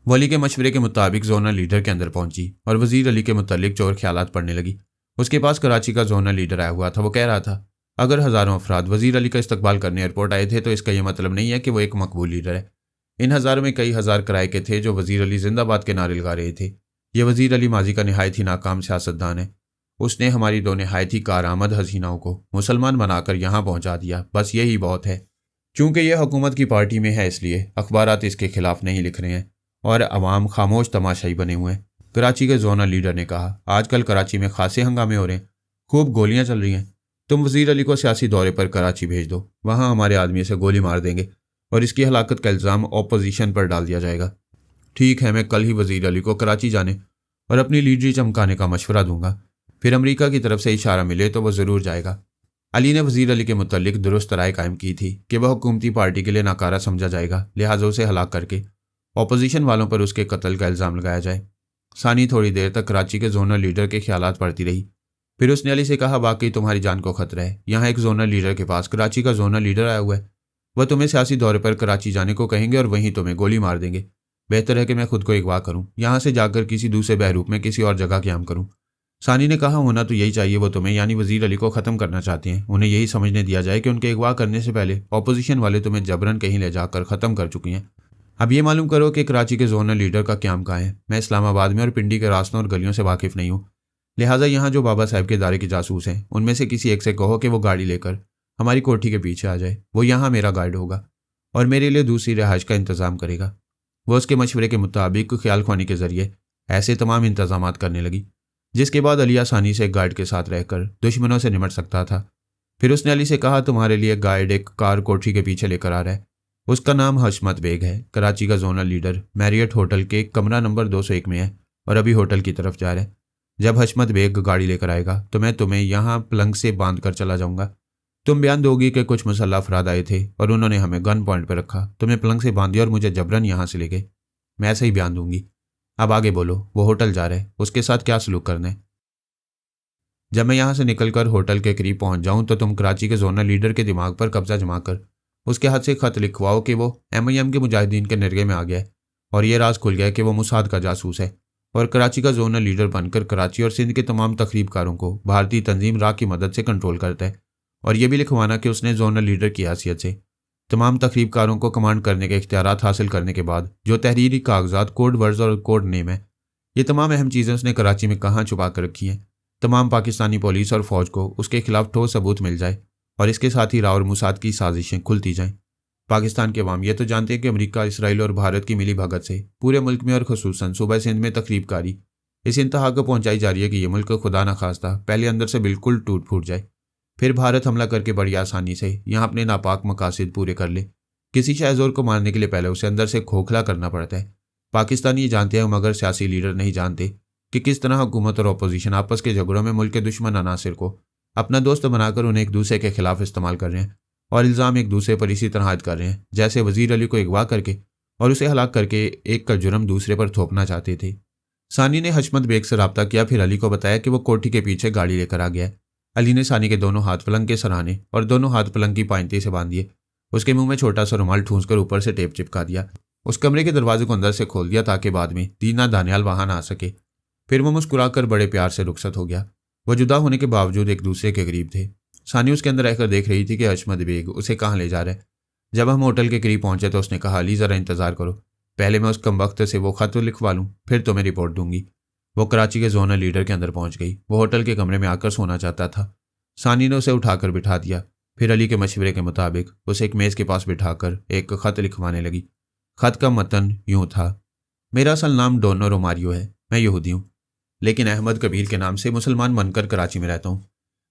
Speaker 1: वली के मशवरे के मुताबिक जोनल लीडर के अंदर पहुंची और वज़ीर अली के मुतालिक चोर ख्यालात पढ़ने लगी। उसके पास कराची का जोनल लीडर आया हुआ था। वो कह रहा था, अगर हज़ारों अफराद वज़ीर अली का इस्तकबाल करने एयरपोर्ट आए थे तो इसका यह मतलब नहीं है कि वो एक मकबूल लीडर है। इन हज़ारों में कई हज़ार किराए के थे जो वज़ीर अली जिंदाबाद के नारे लगा रहे थे। ये वज़ीर अली माजी का नहायत ही नाकाम सियासतदान है। उसने हमारी 2 नहायत ही कारआमद हसीनाओं को मुसलमान बनाकर यहाँ पहुँचा दिया, बस यही बहुत है। चूँकि यह हुकूमत की पार्टी में है, इसलिए अखबारात इसके खिलाफ नहीं लिख रहे हैं और अवाम खामोश तमाशाई बने हुए हैं। कराची के जोनल लीडर ने कहा, आजकल कराची में खासे हंगामे हो रहे हैं, खूब गोलियाँ चल रही हैं। तुम वज़ीर अली को सियासी दौरे पर कराची भेज दो, वहाँ हमारे आदमी से गोली मार देंगे और इसकी हलाकत का इल्ज़ाम ऑपोजिशन पर डाल दिया जाएगा। ठीक है, मैं कल ही वज़ीर अली को कराची जाने और अपनी लीडरी चमकाने का मशवरा दूंगा, फिर अमेरिका की तरफ से इशारा मिले तो वह ज़रूर जाएगा। अली ने वज़ीर अली के मुतालिक दुरुस्त राय कायम की थी कि वह हुकूमती पार्टी के लिए नाकारा समझा जाएगा, लिहाजा उसे हलाक करके ऑपोजिशन वालों पर उसके कत्ल का इल्ज़ाम लगाया जाए। सानी थोड़ी देर तक कराची के जोनल लीडर के ख्यालात पढ़ती रही, फिर उसने अली से कहा, वाकई तुम्हारी जान को खतरा है। यहाँ एक जोनल लीडर के पास कराची का जोनल लीडर आया हुआ है, वह तुम्हें सियासी दौरे पर कराची जाने को कहेंगे और वहीं तुम्हें गोली मार देंगे। बेहतर है कि मैं खुद को अगवा करूँ, यहाँ से जाकर किसी दूसरे बहरूप में किसी और जगह क़याम करूँ। सानी ने कहा, होना तो यही चाहिए, वो तुम्हें यानी वज़ीर अली को ख़त्म करना चाहते हैं। उन्हें यही समझने दिया जाए कि उनके अगवा करने से पहले ऑपोजिशन वाले तुम्हें जबरन कहीं ले जाकर ख़त्म कर चुकी हैं। अब ये मालूम करो कि कराची के जोनल लीडर का क़याम कहाँ है। मैं इस्लामाबाद में और पिंडी के रास्तों और गलियों से वाकिफ़ नहीं हूँ, लिहाजा यहाँ जो बाबा साहब के दायरे के जासूस हैं उनमें से किसी एक से कहो कि वो गाड़ी लेकर हमारी कोठी के पीछे आ जाए। वो यहाँ मेरा गाइड होगा और मेरे लिए दूसरी रिहाइश का इंतज़ाम करेगा। वो उसके मशवरे के मुताबिक ख्याल ख्वानी के ज़रिए ऐसे तमाम इंतज़ाम करने लगी, जिसके बाद अली आसानी से एक गाइड के साथ रहकर दुश्मनों से निमट सकता था। फिर उसने अली से कहा, तुम्हारे लिए गाइड एक कार कोठी के पीछे लेकर आ रहा है। उसका नाम हशमत बेग है, कराची का जोनल लीडर मैरियट होटल के कमरा नंबर 201 में है और अभी होटल की तरफ जा रहा है। जब हशमत बेग गाड़ी लेकर आएगा तो मैं तुम्हें यहाँ पलंग से बांध कर चला जाऊँगा। तुम बयान दोगी कि कुछ मुसल्लह अफराद आए थे और उन्होंने हमें गन पॉइंट पर रखा, तुम्हें पलंग से बांध दिया और मुझे जबरन यहाँ से ले गए। मैं ऐसे ही बयान दूंगी। अब आगे बोलो, वो होटल जा रहे, उसके साथ क्या सलूक करना है? जब मैं यहाँ से निकलकर होटल के करीब पहुँच जाऊँ तो तुम कराची के जोनल लीडर के दिमाग पर कब्जा जमा कर उसके हाथ से खत लिखवाओ कि वो MIM के मुजाहिदीन के निर्गे में आ गया है और ये राज खुल गया कि वो मुसाद का जासूस है और कराची का जोनल लीडर बनकर कराची और सिंध के तमाम तखरीबकारों को भारतीय तंजीम रा की मदद से कंट्रोल करता है। और यह भी लिखवाना कि उसने जोनल लीडर की हैसियत से तमाम तखरीबकारों को कमांड करने के इख्तियारात हासिल करने के बाद जो तहरीरी कागजात, कोड वर्ड्स और कोड नेम है, ये तमाम अहम चीज़ें उसने कराची में कहाँ छुपा कर रखी हैं। तमाम पाकिस्तानी पुलिस और फौज को उसके खिलाफ ठोस सबूत मिल जाए और इसके साथ ही रा और मुसाद की साजिशें खुलती जाएं। पाकिस्तान के अवाम ये तो जानते हैं कि अमेरिका, इसराइल और भारत की मिली भगत से पूरे मुल्क में और खुसूसन सूबा सिंध में तकरीबकारी इस इंतहा को पहुंचाई जा रही है कि यह मुल्क खुदा न खास्ता पहले अंदर से बिल्कुल टूट फूट जाए, फिर भारत हमला करके बड़ी आसानी से यहाँ अपने नापाक मकासद पूरे कर ले। किसी शहजोर को मारने के लिए पहले उसे अंदर से खोखला करना पड़ता है। पाकिस्तानी ये जानते हैं मगर सियासी लीडर नहीं जानते कि किस तरह हुकूमत और अपोजिशन आपस के झगड़ों में मुल्क के दुश्मन अनासिर को अपना दोस्त बनाकर उन्हें एक दूसरे के खिलाफ इस्तेमाल कर रहे हैं और इल्ज़ाम एक दूसरे पर इसी तरह आयद कर रहे हैं जैसे वजीर अली को अगवा करके और उसे हलाक करके एक का जुर्म दूसरे पर थोपना चाहते थे। सानी ने हशमत बेग से रब्ता किया, फिर अली को बताया कि वो कोठी के पीछे गाड़ी लेकर आ गया है। अली ने सानी के दोनों हाथ पलंग के सराहने और दोनों हाथ पलंग की पाइंती से बांध दिए। उसके मुंह में छोटा सा रुमाल ठूंसकर ऊपर से टेप चिपका दिया। उस कमरे के दरवाजे को अंदर से खोल दिया ताकि बाद में दीना दानियाल वहां ना आ सके। फिर वो मुस्कुराकर बड़े प्यार से रुखसत हो गया। वह जुदा होने के बावजूद एक दूसरे के करीब थे। सानी उसके अंदर रहकर देख रही थी कि हशमत बेग उसे कहाँ ले जा रहा है। जब हम होटल के करीब पहुंचे तो उसने कहा, अली ज़रा इंतज़ार करो, पहले मैं उस कमबख्त से वो खत लिखवा लूँ, फिर तुम्हें रिपोर्ट दूंगी। वो कराची के जोनल लीडर के अंदर पहुंच गई। वो होटल के कमरे में आकर सोना चाहता था। सानी ने उसे उठाकर बिठा दिया। फिर अली के मशवरे के मुताबिक उसे एक मेज़ के पास बिठाकर एक खत लिखवाने लगी। खत का मतन यूं था, मेरा असल नाम डोनो रोमारियो है, मैं यहूदी हूँ, लेकिन अहमद कबीर के नाम से मुसलमान बनकर कराची में रहता हूँ।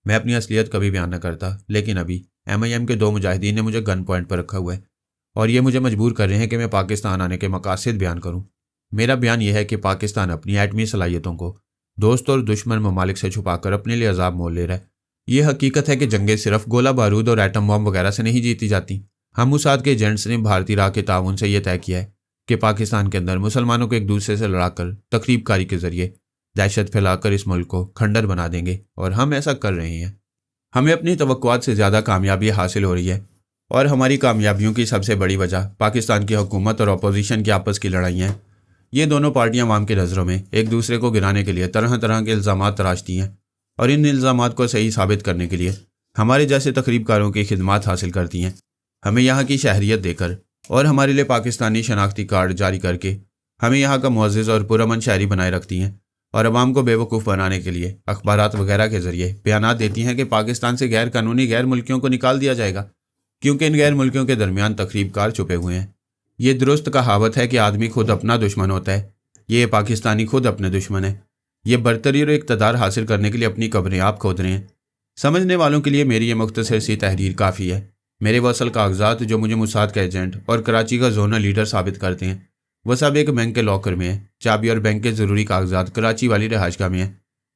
Speaker 1: मैं अपनी असलियत कभी बयान न करता, लेकिन अभी MIM के 2 मुजाहिदीन ने मुझे गन पॉइंट पर रखा हुआ है और ये मुझे मजबूर कर रहे हैं कि मैं पाकिस्तान आने के मकासद बयान करूँ। मेरा बयान यह है कि पाकिस्तान अपनी एटमी सलाहियतों को दोस्त और दुश्मन ममालिक से छुपाकर अपने लिए अजाब मोल ले रहा है। ये हकीकत है कि जंगें सिर्फ गोला बारूद और एटम बम वगैरह से नहीं जीती जाती। हम मुसाद के एजेंट्स ने भारतीय राह के ताउन से यह तय किया है कि पाकिस्तान के अंदर मुसलमानों को एक दूसरे से लड़ाकर तकरीबकारी के जरिए दहशत फैलाकर इस मुल्क को खंडर बना देंगे और हम ऐसा कर रहे हैं। हमें अपनी तवक्कुआत से ज़्यादा कामयाबी हासिल हो रही है और हमारी कामयाबियों की सबसे बड़ी वजह पाकिस्तान की हुकूमत और अपोजिशन की आपस की लड़ाइयाँ हैं। ये दोनों पार्टियां आवाम की नज़रों में एक दूसरे को गिराने के लिए तरह तरह के इल्ज़ामात तराशती हैं और इन इल्ज़ामात को सही साबित करने के लिए हमारे जैसे तकरीबकारों की खिदमत हासिल करती हैं। हमें यहाँ की शहरियत देकर और हमारे लिए पाकिस्तानी शनाख्ती कार्ड जारी करके हमें यहाँ का मुअज़्ज़िज़ और पुरअमन शहरी बनाए रखती हैं और अवाम को बेवकूफ़ बनाने के लिए अखबारात वगैरह के ज़रिए बयानात देती हैं कि पाकिस्तान से गैर कानूनी गैर मुल्कियों को निकाल दिया जाएगा क्योंकि इन गैर मुल्कियों के दरमियान तकरीबकार छुपे हुए हैं। ये दुरुस्त कहावत है कि आदमी खुद अपना दुश्मन होता है, ये पाकिस्तानी खुद अपने दुश्मन है। ये बरतरी और इक़्तिदार हासिल करने के लिए अपनी कब्रें आप खोद रहे हैं। समझने वालों के लिए मेरी ये मुख्तसर सी तहरीर काफ़ी है। मेरे वो असल कागजात जो मुझे मुसाद का एजेंट और कराची का जोनल लीडर साबित करते हैं वह सब एक बैंक के लॉकर में है। चाबी और बैंक के ज़रूरी कागजात कराची वाली रहायशगाह में है।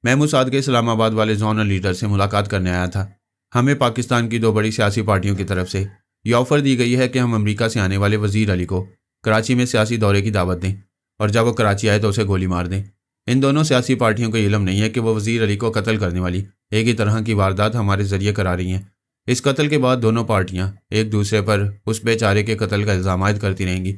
Speaker 1: मैं मुसाद के इस्लामाबाद वाले जोनल लीडर से मुलाकात करने आया था। हमें पाकिस्तान की 2 बड़ी सियासी पार्टियों की तरफ से ये ऑफ़र दी गई है कि हम अमेरिका से आने वाले वज़ीर अली को कराची में सियासी दौरे की दावत दें और जब वो कराची आए तो उसे गोली मार दें। इन दोनों सियासी पार्टियों को इल्म नहीं है कि वो वज़ीर अली को कत्ल करने वाली एक ही तरह की वारदात हमारे ज़रिए करा रही हैं। इस कत्ल के बाद दोनों पार्टियां एक दूसरे पर उस बेचारे के कत्ल का इल्ज़ाम आयद करती रहेंगी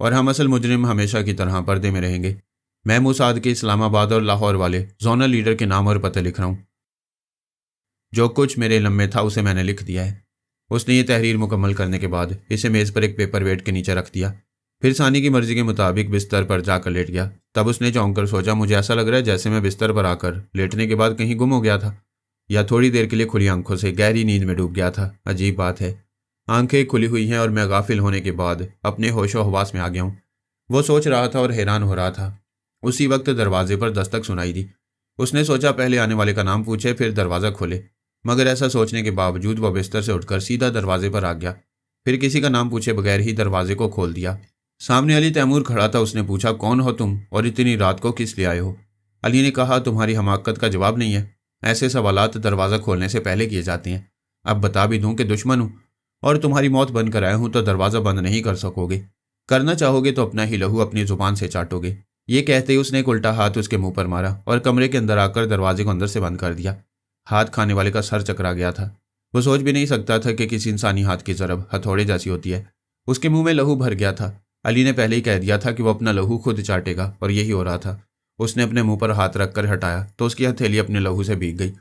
Speaker 1: और हम असल मुजरिम हमेशा की तरह पर्दे में रहेंगे। मैं मुसाद के इस्लामाबाद और लाहौर वाले जोनल लीडर के नाम और पते लिख रहा हूँ। जो कुछ मेरे इल्म में था उसे मैंने लिख दिया है। उसने ये तहरीर मुकम्मल करने के बाद इसे मेज़ पर एक पेपर वेट के नीचे रख दिया। फिर सानी की मर्जी के मुताबिक बिस्तर पर जाकर लेट गया। तब उसने चौंक कर सोचा, मुझे ऐसा लग रहा है जैसे मैं बिस्तर पर आकर लेटने के बाद कहीं गुम हो गया था या थोड़ी देर के लिए खुली आंखों से गहरी नींद में डूब गया था। अजीब बात है, आंखें खुली हुई हैं और मैं गाफिल होने के बाद अपने होशो हवास में आ गया हूँ। वो सोच रहा था और हैरान हो रहा था। उसी वक्त दरवाजे पर दस्तक सुनाई दी। उसने सोचा पहले आने वाले का नाम पूछे फिर दरवाज़ा खोले, मगर ऐसा सोचने के बावजूद वह बिस्तर से उठकर सीधा दरवाजे पर आ गया। फिर किसी का नाम पूछे बगैर ही दरवाजे को खोल दिया। सामने अली तैमूर खड़ा था। उसने पूछा, कौन हो तुम और इतनी रात को किस लिए आए हो? अली ने कहा, तुम्हारी हमाकत का जवाब नहीं है। ऐसे सवालात दरवाज़ा खोलने से पहले किए जाते हैं। अब बता भी दूं कि दुश्मन हूँ और तुम्हारी मौत बनकर आया हूँ तो दरवाज़ा बंद नहीं कर सकोगे। करना चाहोगे तो अपना ही लहू अपनी ज़ुबान से चाटोगे। ये कहते ही उसने एक उल्टा हाथ उसके मुंह पर मारा और कमरे के अंदर आकर दरवाजे को अंदर से बंद कर दिया। हाथ खाने वाले का सर चकरा गया था। वो सोच भी नहीं सकता था कि किसी इंसानी हाथ की ज़रब हथौड़े जैसी होती है। उसके मुंह में लहू भर गया था। अली ने पहले ही कह दिया था कि वो अपना लहू खुद चाटेगा और यही हो रहा था। उसने अपने मुंह पर हाथ रखकर हटाया तो उसकी हथेली अपने लहू से भीग गई।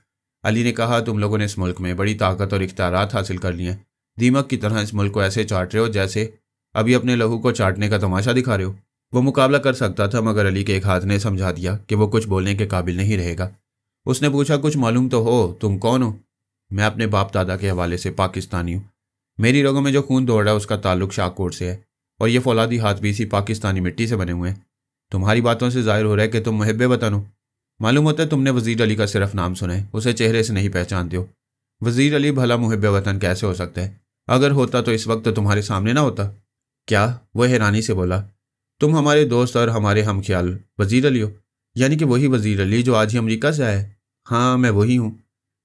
Speaker 1: अली ने कहा, तुम लोगों ने इस मुल्क में बड़ी ताकत और इख्तियारात हासिल कर लिए हैं। दीमक की तरह इस मुल्क को ऐसे चाट रहे हो जैसे अभी अपने लहू को चाटने का तमाशा दिखा रहे हो। वो मुकाबला कर सकता था मगर अली के एक हाथ ने समझा दिया कि वो कुछ बोलने के काबिल नहीं रहेगा। उसने पूछा, कुछ मालूम तो हो, तुम कौन हो? मैं अपने बाप दादा के हवाले से पाकिस्तानी हूँ। मेरी रगों में जो खून दौड़ रहा है उसका ताल्लुक शाहकोट से है और ये फौलादी हाथ भी इसी पाकिस्तानी मिट्टी से बने हुए हैं। तुम्हारी बातों से जाहिर हो रहा है कि तुम मुहिब्बे वतन हो। मालूम होता है तुमने वजीर अली का सिर्फ नाम सुना है, उसे चेहरे से नहीं पहचानते हो। वजीर अली भला मुहिब वतन कैसे हो सकता है? अगर होता तो इस वक्त तुम्हारे सामने ना होता। क्या? वह हैरानी से बोला। तुम हमारे दोस्त और हमारे हमख्याल वजीर अली हो? यानी कि वही वजीर अली जो आज ही अमेरिका से आया है? हाँ, मैं वही हूँ,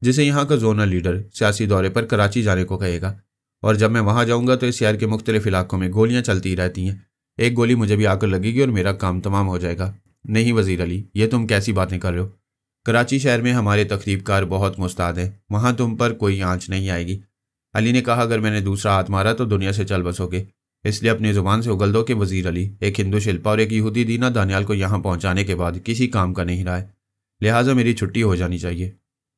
Speaker 1: जिसे यहाँ का जोनल लीडर सियासी दौरे पर कराची जाने को कहेगा। और जब मैं वहाँ जाऊँगा तो इस शहर के मुख्तलिफ इलाकों में गोलियाँ चलती रहती हैं। एक गोली मुझे भी आकर लगेगी और मेरा काम तमाम हो जाएगा। नहीं वजीर अली, ये तुम कैसी बातें कर रहे हो? कराची शहर में हमारे तकरीबकार बहुत मुस्ताद हैं, वहाँ तुम पर कोई आंच नहीं आएगी। अली ने कहा, अगर मैंने दूसरा हाथ मारा तो दुनिया से चल बसोगे, इसलिए अपनी ज़ुबान से उगल दो कि वजीर अली एक हिंदू शिल्पा और एक यहूदी दीना दानियाल को यहाँ पहुँचाने के बाद किसी काम का नहीं रहा है, लिहाजा मेरी छुट्टी हो जानी चाहिए।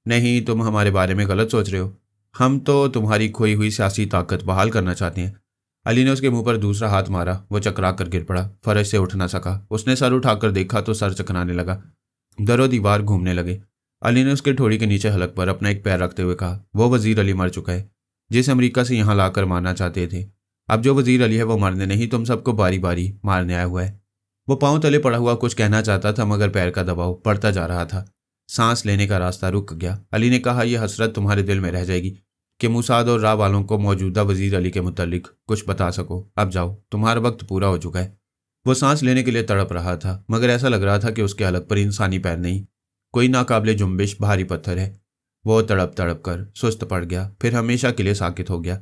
Speaker 1: नहीं, तुम हमारे बारे में गलत सोच रहे हो। हम तो तुम्हारी खोई हुई सियासी ताकत बहाल करना चाहते हैं। अली ने उसके मुंह पर दूसरा हाथ मारा। वो चकरा कर गिर पड़ा, फर्श से उठ ना सका। उसने सर उठाकर देखा तो सर चकराने लगा, दरो दीवार घूमने लगे। अली ने उसके ठोड़ी के नीचे हलक पर अपना एक पैर रखते हुए कहा, वो वजीर अली मर चुका है जिस अमेरिका से यहाँ लाकर मारना चाहते थे। अब जो वजीर अली है वो मरने नहीं, तुम सबको बारी बारी मारने आया हुआ है। वो पांव तले पड़ा हुआ कुछ कहना चाहता था, मगर पैर का दबाव बढ़ता जा रहा था। सांस लेने का रास्ता रुक गया। अली ने कहा, यह हसरत तुम्हारे दिल में रह जाएगी कि मुसाद और राह वालों को मौजूदा वजीर अली के मुतालिक कुछ बता सको। अब जाओ, तुम्हारा वक्त पूरा हो चुका है। वो सांस लेने के लिए तड़प रहा था, मगर ऐसा लग रहा था कि उसके हलक पर इंसानी पैर नहीं, कोई नाकाबिले जुम्बिश भारी पत्थर है। वो तड़प तड़प कर सुस्त पड़ गया, फिर हमेशा के लिए साकित हो गया।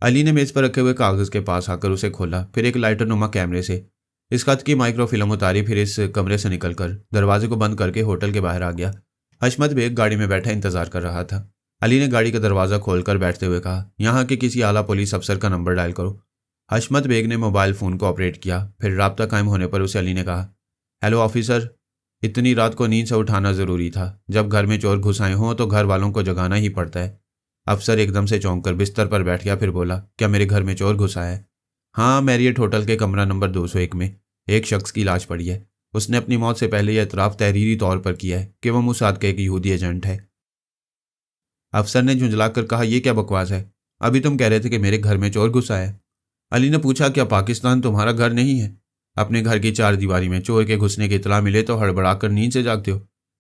Speaker 1: अली ने मेज़ पर रखे हुए कागज़ के पास आकर उसे खोला, फिर एक लाइटर नुमा कैमरे से इस खत की माइक्रोफिल्म उतारी, फिर इस कमरे से निकलकर दरवाजे को बंद करके होटल के बाहर आ गया। हशमत बेग गाड़ी में बैठा इंतजार कर रहा था। अली ने गाड़ी का दरवाज़ा खोलकर बैठते हुए कहा, यहाँ के किसी आला पुलिस अफसर का नंबर डायल करो। हशमत बेग ने मोबाइल फ़ोन को ऑपरेट किया, फिर राब्ता कायम होने पर उसे अली ने कहा, हेलो ऑफिसर, इतनी रात को नींद से उठाना ज़रूरी था। जब घर में चोर घुस आए हों तो घर वालों को जगाना ही पड़ता है। अफसर एकदम से चौंक कर बिस्तर पर बैठ गया, फिर बोला, क्या मेरे घर में चोर घुसा है? हाँ, मैरियट होटल के कमरा नंबर 201 में एक शख्स की लाश पड़ी है। उसने अपनी मौत से पहले यह एतराफ़ तहरीरी तौर पर किया है कि वह मुसाद का एक यहूदी एजेंट है। अफसर ने झुंझलाकर कहा, यह क्या बकवास है? अभी तुम कह रहे थे कि मेरे घर में चोर घुसा है। अली ने पूछा, क्या पाकिस्तान तुम्हारा घर नहीं है? अपने घर की चार दीवारी में चोर के घुसने की इतला मिले तो हड़बड़ाकर नींद से जागते हो।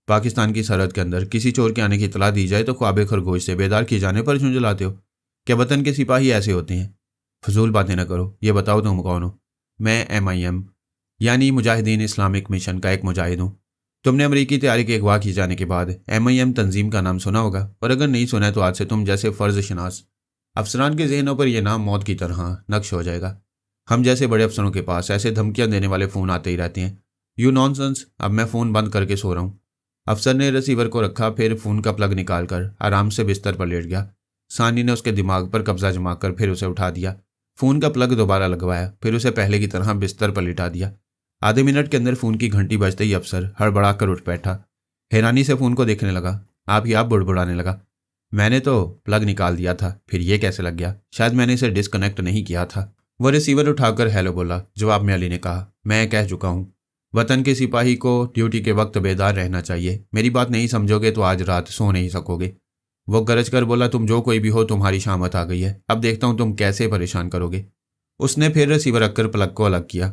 Speaker 1: पाकिस्तान की सरहद के अंदर किसी चोर के आने की इतला दी जाए तो ख्वाब खरगोश से बेदार किए जाने पर झुंझलाते हो। क्या वतन के सिपाही ऐसे होते हैं? फजूल बातें न करो, ये बताओ तुम कौन हो? मैं MIM यानी मुजाहिदीन इस्लामिक मिशन का एक मुजाहिद हूँ। तुमने अमरीकी तैयारी के अगवा किए जाने के बाद MIM तंजीम का नाम सुना होगा, और अगर नहीं सुना है तो आज से तुम जैसे फ़र्ज शनास अफसरान के जहनों पर यह नाम मौत की तरह नक्श हो जाएगा। हम जैसे बड़े अफसरों के पास ऐसे धमकियां देने वाले फ़ोन आते ही रहते हैं। यू नॉनसेंस, अब मैं फ़ोन बंद करके सो रहा हूँ। अफसर ने रिसीवर को रखा, फिर फ़ोन का प्लग निकाल कर आराम से बिस्तर पर लेट गया। सानी ने उसके दिमाग पर कब्जा जमाकर फिर उसे उठा दिया। फ़ोन का प्लग दोबारा लगवाया, फिर उसे पहले की तरह बिस्तर पर लिटा दिया। आधे मिनट के अंदर फ़ोन की घंटी बजते ही अफसर हड़बड़ा कर उठ बैठा। हैरानी से फ़ोन को देखने लगा। आप ही आप बुड़बुड़ाने लगा, मैंने तो प्लग निकाल दिया था, फिर ये कैसे लग गया? शायद मैंने इसे डिस्कनेक्ट नहीं किया था। वह रिसीवर उठाकर हेलो बोला। जवाब में अली ने कहा, मैं कह चुका हूँ, वतन के सिपाही को ड्यूटी के वक्त बेदार रहना चाहिए। मेरी बात नहीं समझोगे तो आज रात सो नहीं सकोगे। वो गरज कर बोला, तुम जो कोई भी हो, तुम्हारी शामत आ गई है। अब देखता हूँ तुम कैसे परेशान करोगे। उसने फिर रिसीवर रखकर प्लग को अलग किया।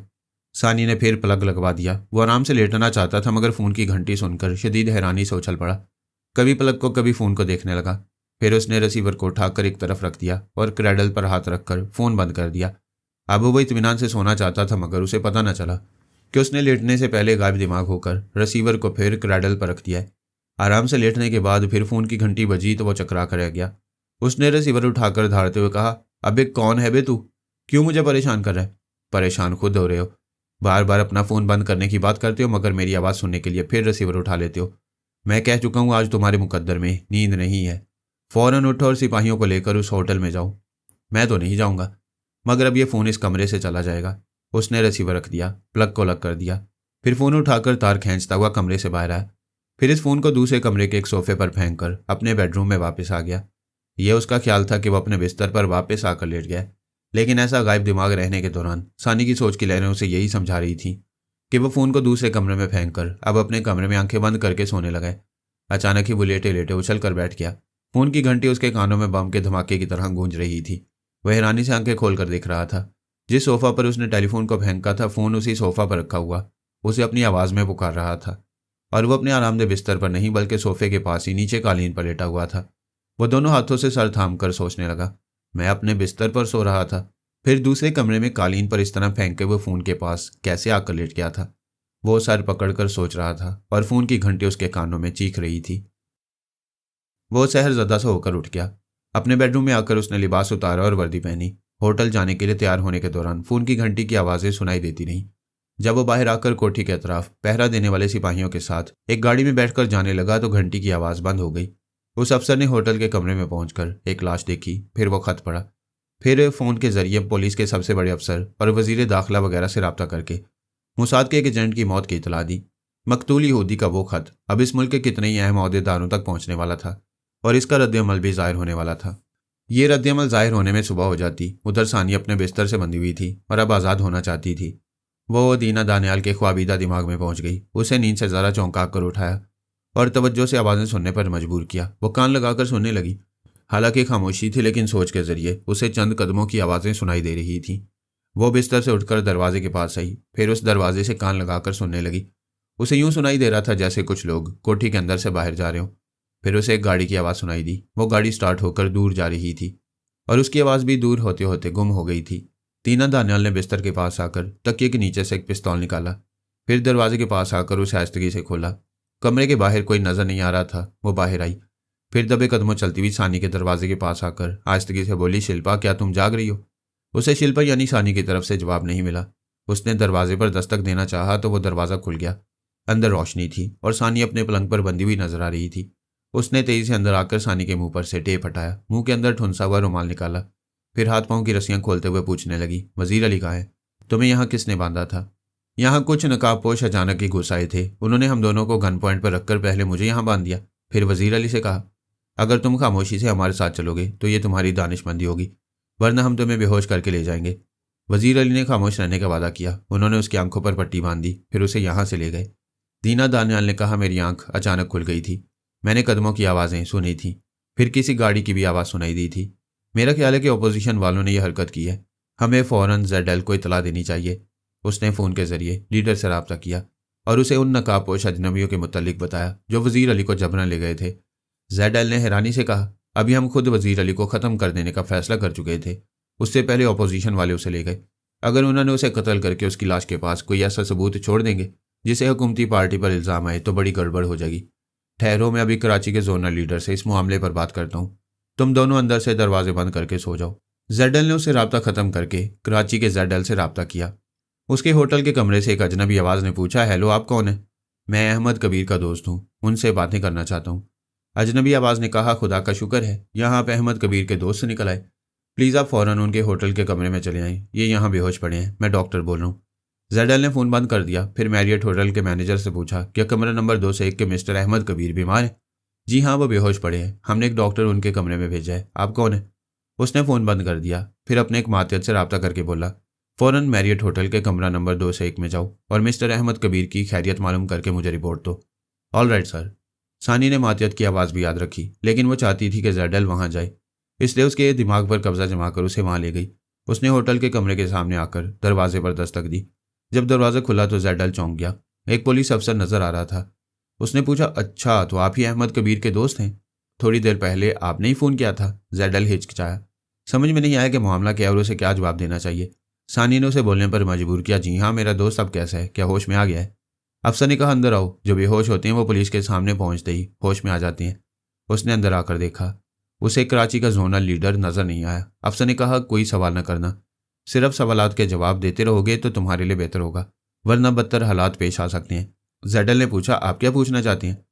Speaker 1: सानी ने फिर प्लग लगवा दिया। वो आराम से लेटना चाहता था, मगर फ़ोन की घंटी सुनकर शदीद हैरानी से उछल पड़ा। कभी प्लग को कभी फ़ोन को देखने लगा। फिर उसने रिसीवर को उठाकर एक तरफ रख दिया और क्रैडल पर हाथ रखकर फ़ोन बंद कर दिया। अब वो इत्मीनान से सोना चाहता था, मगर उसे पता न चला कि उसने लेटने से पहले गायब दिमाग होकर रिसीवर को फिर क्रैडल पर रख दिया है। आराम से लेटने के बाद फिर फ़ोन की घंटी बजी तो वो चकरा कर रह गया। उसने रिसीवर उठाकर धारते हुए कहा, अबे कौन है बे तू? क्यों मुझे परेशान कर रहा है? परेशान खुद हो रहे हो। बार बार अपना फ़ोन बंद करने की बात करते हो, मगर मेरी आवाज़ सुनने के लिए फिर रिसीवर उठा लेते हो। मैं कह चुका हूँ, आज तुम्हारे मुकद्दर में नींद नहीं है। फ़ौरन उठो और सिपाहियों को लेकर उस होटल में जाओ। मैं तो नहीं जाऊँगा, मगर अब ये फ़ोन इस कमरे से चला जाएगा। उसने रिसीवर रख दिया, प्लग को अलग कर दिया, फिर फ़ोन उठाकर तार खींचता हुआ कमरे से बाहर आया। फिर इस फ़ोन को दूसरे कमरे के एक सोफे पर फेंक कर अपने बेडरूम में वापस आ गया। यह उसका ख्याल था कि वह अपने बिस्तर पर वापस आकर लेट गया, लेकिन ऐसा गायब दिमाग रहने के दौरान सानी की सोच की लहरें उसे यही समझा रही थी कि वह फ़ोन को दूसरे कमरे में फेंक कर अब अपने कमरे में आंखें बंद करके सोने लगा। अचानक ही वो लेटे लेटे उछल कर बैठ गया। फ़ोन की घंटी उसके कानों में बम के धमाके की तरह गूंज रही थी। वह हैरानी से आंखें खोलकर देख रहा था। जिस सोफ़ा पर उसने टेलीफोन को फेंका था, फ़ोन उसी सोफ़ा पर रखा हुआ उसे अपनी आवाज़ में पुकार रहा था। और वो अपने आरामदेह बिस्तर पर नहीं बल्कि सोफे के पास ही नीचे कालीन पर लेटा हुआ था। वो दोनों हाथों से सर थाम कर सोचने लगा। मैं अपने बिस्तर पर सो रहा था, फिर दूसरे कमरे में कालीन पर इस तरह फेंके हुए फ़ोन के पास कैसे आकर लेट गया था। वो सर पकड़कर सोच रहा था और फ़ोन की घंटी उसके कानों में चीख रही थी। वो सहरज़दा सा होकर उठ गया। अपने बेडरूम में आकर उसने लिबास उतारा और वर्दी पहनी। होटल जाने के लिए तैयार होने के दौरान फ़ोन की घंटी की आवाज़ें सुनाई देती रहीं। जब वो बाहर आकर कोठी के अतराफ पहरा देने वाले सिपाहियों के साथ एक गाड़ी में बैठकर जाने लगा तो घंटी की आवाज़ बंद हो गई। उस अफसर ने होटल के कमरे में पहुंचकर एक लाश देखी, फिर वो खत पढ़ा। फिर फ़ोन के जरिए पुलिस के सबसे बड़े अफसर और वजीर दाखिला वगैरह से रब्ता करके मुसाद के एक एजेंट की मौत की इतला दी। मकतूल यहूदी का वो खत अब इस मुल्क के कितने ही अहम अहदेदारों तक पहुंचने वाला था और इसका रद्दअमल भी ज़ाहिर होने वाला था। ये रद्दअमल ज़ाहिर होने में सुबह हो जाती। उधर सानी अपने बिस्तर से बंधी हुई थी और अब आज़ाद होना चाहती थी। वो दीना दानियाल के ख्वाबीदा दिमाग में पहुंच गई। उसे नींद से ज़रा चौंका कर उठाया और तवज्जो से आवाज़ें सुनने पर मजबूर किया। वो कान लगाकर सुनने लगी। हालांकि खामोशी थी, लेकिन सोच के जरिए उसे चंद कदमों की आवाज़ें सुनाई दे रही थीं। वो बिस्तर से उठकर दरवाजे के पास आई, फिर उस दरवाजे से कान लगाकर सुनने लगी। उसे यूं सुनाई दे रहा था जैसे कुछ लोग कोठी के अंदर से बाहर जा रहे हों। फिर उसे एक गाड़ी की आवाज़ सुनाई दी। वो गाड़ी स्टार्ट होकर दूर जा रही थी और उसकी आवाज़ भी दूर होते होते गुम हो गई थी। दीना दानियाल ने बिस्तर के पास आकर तकिए के नीचे से एक पिस्तौल निकाला, फिर दरवाजे के पास आकर उसे आहिस्तगी से खोला। कमरे के बाहर कोई नजर नहीं आ रहा था। वो बाहर आई, फिर दबे कदमों चलती हुई सानी के दरवाजे के पास आकर आहिस्तगी से बोली, शिल्पा क्या तुम जाग रही हो? उसे शिल्पा यानी सानी की तरफ से जवाब नहीं मिला। उसने दरवाजे पर दस्तक देना चाहा तो वो दरवाज़ा खुल गया। अंदर रोशनी थी और सानी अपने पलंग पर बंधी हुई नजर आ रही थी। उसने तेजी से अंदर आकर सानी के मुंह पर से टेप हटाया, मुंह के अंदर ठुनसा हुआ रुमाल निकाला, फिर हाथ पांव की रस्सियां खोलते हुए पूछने लगी, वजीर अली कहाँ है? तुम्हें यहाँ किसने बांधा था? यहाँ कुछ नकाबपोश अचानक ही घुस आए थे। उन्होंने हम दोनों को गन पॉइंट पर रखकर पहले मुझे यहाँ बांध दिया, फिर वजीर अली से कहा अगर तुम खामोशी से हमारे साथ चलोगे तो ये तुम्हारी दानिशमंदी होगी, वरना हम तुम्हें बेहोश करके ले जाएंगे। वजीर अली ने खामोश रहने का वादा किया। उन्होंने उसकी आंखों पर पट्टी बांध दी, फिर उसे यहाँ से ले गए। दीना दानियाल ने कहा, मेरी आंख अचानक खुल गई थी। मैंने कदमों की आवाज़ें सुनी थी, फिर किसी गाड़ी की भी आवाज़ सुनाई दी थी। मेरा ख्याल है कि अपोजिशन वालों ने यह हरकत की है। हमें फ़ौरन ZL को इतला देनी चाहिए। उसने फ़ोन के जरिए लीडर से रब्ता किया और उसे उन नकाबपोश अजनबियों के मुतल्लिक बताया जो वजीर अली को जबरन ले गए थे। ZL ने हैरानी से कहा, अभी हम खुद वजीर अली को ख़त्म कर देने का फैसला कर चुके थे। उससे पहले अपोजिशन वाले उसे ले गए। अगर उन्होंने उसे कत्ल करके उसकी लाश के पास कोई ऐसा सबूत छोड़ देंगे जिसे हुकूमती पार्टी पर इल्ज़ाम आए तो बड़ी गड़बड़ हो जाएगी। ठहरो, मैं अभी कराची के जोनल लीडर से इस मामले पर बात करता हूँ। तुम दोनों अंदर से दरवाजे बंद करके सो जाओ। ZL ने उसे रब्ता ख़त्म करके कराची के ZL से रब्ता किया। उसके होटल के कमरे से एक अजनबी आवाज़ ने पूछा, हेलो, आप कौन हैं? मैं अहमद कबीर का दोस्त हूँ, उनसे बातें करना चाहता हूँ। अजनबी आवाज़ ने कहा, खुदा का शुक्र है यहाँ आप अहमद कबीर के दोस्त से निकल आए। प्लीज़ आप फ़ौरन उनके होटल के कमरे में चले आएँ। ये यहाँ बेहोश पड़े हैं, मैं डॉक्टर बोल रहा हूँ। ZL ने फ़ोन बंद कर दिया। फिर मैरियट होटल के मैनेजर से पूछा, क्या कमरा नंबर 201 के मिस्टर अहमद कबीर बीमार हैं? जी हाँ, वो बेहोश पड़े हैं। हमने एक डॉक्टर उनके कमरे में भेजा है। आप कौन है? उसने फ़ोन बंद कर दिया। फिर अपने एक मातियत से रब्ता करके बोला, फ़ौरन मैरियट होटल के कमरा नंबर 201 में जाओ और मिस्टर अहमद कबीर की खैरियत मालूम करके मुझे रिपोर्ट दो। All right sir. सानी ने मातियत की आवाज़ भी याद रखी, लेकिन वो चाहती थी कि ZL वहाँ जाए, इसलिए उसके दिमाग पर कब्जा जमा कर उसे वहाँ ले गई। उसने होटल के कमरे के सामने आकर दरवाजे पर दस्तक दी। जब दरवाज़ा खुला तो ZL चौंक गया। एक पुलिस अफसर नज़र आ रहा था। उसने पूछा, अच्छा तो आप ही अहमद कबीर के दोस्त हैं? थोड़ी देर पहले आपने ही फ़ोन किया था। ZL हिचकिचाया। समझ में नहीं आया कि मामला क्या और उसे क्या जवाब देना चाहिए। सानी ने उसे बोलने पर मजबूर किया, जी हाँ, मेरा दोस्त अब कैसा है, क्या होश में आ गया है? अफसर ने कहा, अंदर आओ। जो बेहोश होते हैं वो पुलिस के सामने पहुंचते ही होश में आ जाते हैं। उसने अंदर आकर देखा। उसे कराची का जोनल लीडर नजर नहीं आया। अफसर ने कहा, कोई सवाल न करना, सिर्फ सवालात के जवाब देते रहोगे तो तुम्हारे लिए बेहतर होगा, वरना बदतर हालात पेश आ सकते हैं। ZL ने पूछा, आप क्या पूछना चाहते हैं?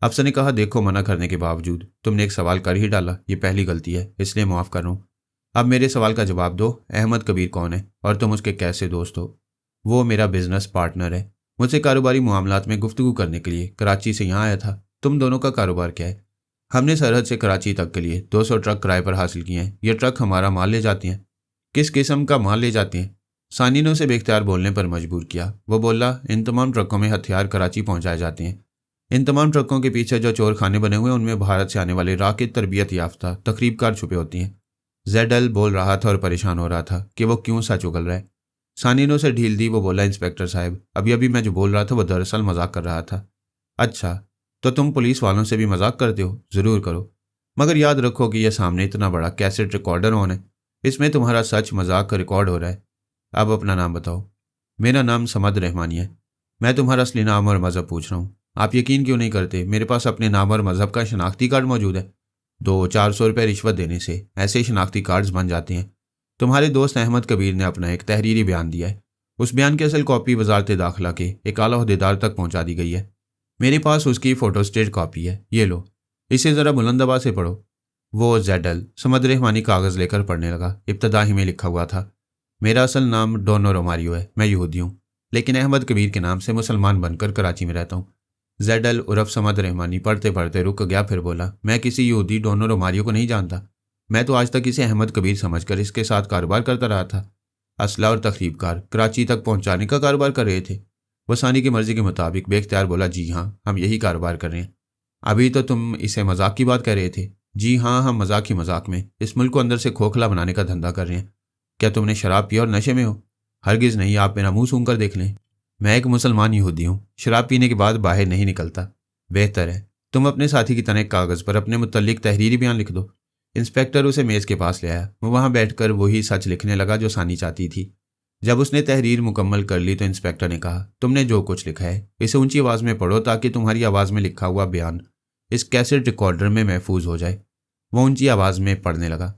Speaker 1: अफसर ने कहा, देखो, मना करने के बावजूद तुमने एक सवाल कर ही डाला, ये पहली गलती है, इसलिए माफ़ कर रहा हूँ। अब मेरे सवाल का जवाब दो, अहमद कबीर कौन है और तुम उसके कैसे दोस्त हो? वो मेरा बिजनेस पार्टनर है। मुझसे कारोबारी मामलात में गुफ्तगू करने के लिए कराची से यहाँ आया था। तुम दोनों का कारोबार क्या है? हमने सरहद से कराची तक के लिए 200 ट्रक किराए पर हासिल किए हैं। ये ट्रक हमारा माल ले जाते हैं। किस किस्म का माल ले जाते हैं? सानी ने उसे बेख्तियार बोलने पर मजबूर किया। वो बोला, इन तमाम ट्रकों में हथियार कराची पहुंचाए जाते हैं। इन तमाम ट्रकों के पीछे जो चोर खाने बने हुए हैं उनमें भारत से आने वाले राकिब तरबियत याफ्ता तकरीबकार छुपे होती हैं। ZL बोल रहा था और परेशान हो रहा था कि वो क्यों सच उगल रहा है। सानी ने उसे ढील दी। वो बोला, इंस्पेक्टर साहब, अभी अभी मैं जो बोल रहा था वो दरअसल मजाक कर रहा था। अच्छा, तो तुम पुलिस वालों से भी मजाक करते हो? ज़रूर करो, मगर याद रखो कि यह सामने इतना बड़ा कैसेट रिकॉर्डर ऑन है, इसमें तुम्हारा सच मजाक का रिकॉर्ड हो रहा है। अब अपना नाम बताओ। मेरा नाम समद रहमानी है। मैं तुम्हारा असली नाम और मज़हब पूछ रहा हूँ। आप यकीन क्यों नहीं करते? मेरे पास अपने नाम और मज़हब का शनाख्ती कार्ड मौजूद है। 200-400 रुपये रिश्वत देने से ऐसे ही शनाख्ती कार्ड्स बन जाते हैं। तुम्हारे दोस्त अहमद कबीर ने अपना एक तहरीरी बयान दिया है। उस बयान की असल कॉपी वजारत दाखिला के एक आला अहदेदार तक पहुंचा दी गई है। मेरे पास उसकी फोटोस्टेट कॉपी है, ये लो, इसे ज़रा बुलंद आवाज़ से पढ़ो। वो जेडल समद रहमानी कागज़ लेकर पढ़ने लगा। इब्तदा ही में लिखा हुआ था, मेरा असल नाम डोनो रोमारियो है, मैं यहूदी हूँ, लेकिन अहमद कबीर के नाम से मुसलमान बनकर कराची में रहता हूँ। जेडल उर्फ समद रहमानी पढ़ते पढ़ते रुक गया, फिर बोला, मैं किसी यहूदी डोनो रोमारियो को नहीं जानता। मैं तो आज तक इसे अहमद कबीर समझकर इसके साथ कारोबार करता रहा था। असला और तखरीबकार कराची तक पहुंचाने का कारोबार कर रहे थे। वसानी की मर्जी के मुताबिक बेख्तियार बोला, जी हाँ, हम यही कारोबार कर रहे हैं। अभी तो तुम इसे मजाक की बात कह रहे थे। जी हाँ, हम मजाक ही मजाक में इस मुल्क को अंदर से खोखला बनाने का धंधा कर रहे हैं। क्या तुमने शराब पिया और नशे में हो? हरगिज़ नहीं, आप मेरा मुंह सूंघ कर देख लें। मैं एक मुसलमान यहूदी हूँ, शराब पीने के बाद बाहर नहीं निकलता। बेहतर है तुम अपने साथी की तरह कागज़ पर अपने मुतल्लिक तहरीरी बयान लिख दो। इंस्पेक्टर उसे मेज़ के पास ले आया। वो वहाँ बैठकर वही सच लिखने लगा जो सानी चाहती थी। जब उसने तहरीर मुकम्मल कर ली तो इंस्पेक्टर ने कहा, तुमने जो कुछ लिखा है इसे ऊंची आवाज़ में पढ़ो ताकि तुम्हारी आवाज़ में लिखा हुआ बयान इस कैसेट रिकॉर्डर में महफूज हो जाए। वो ऊंची आवाज़ में पढ़ने लगा,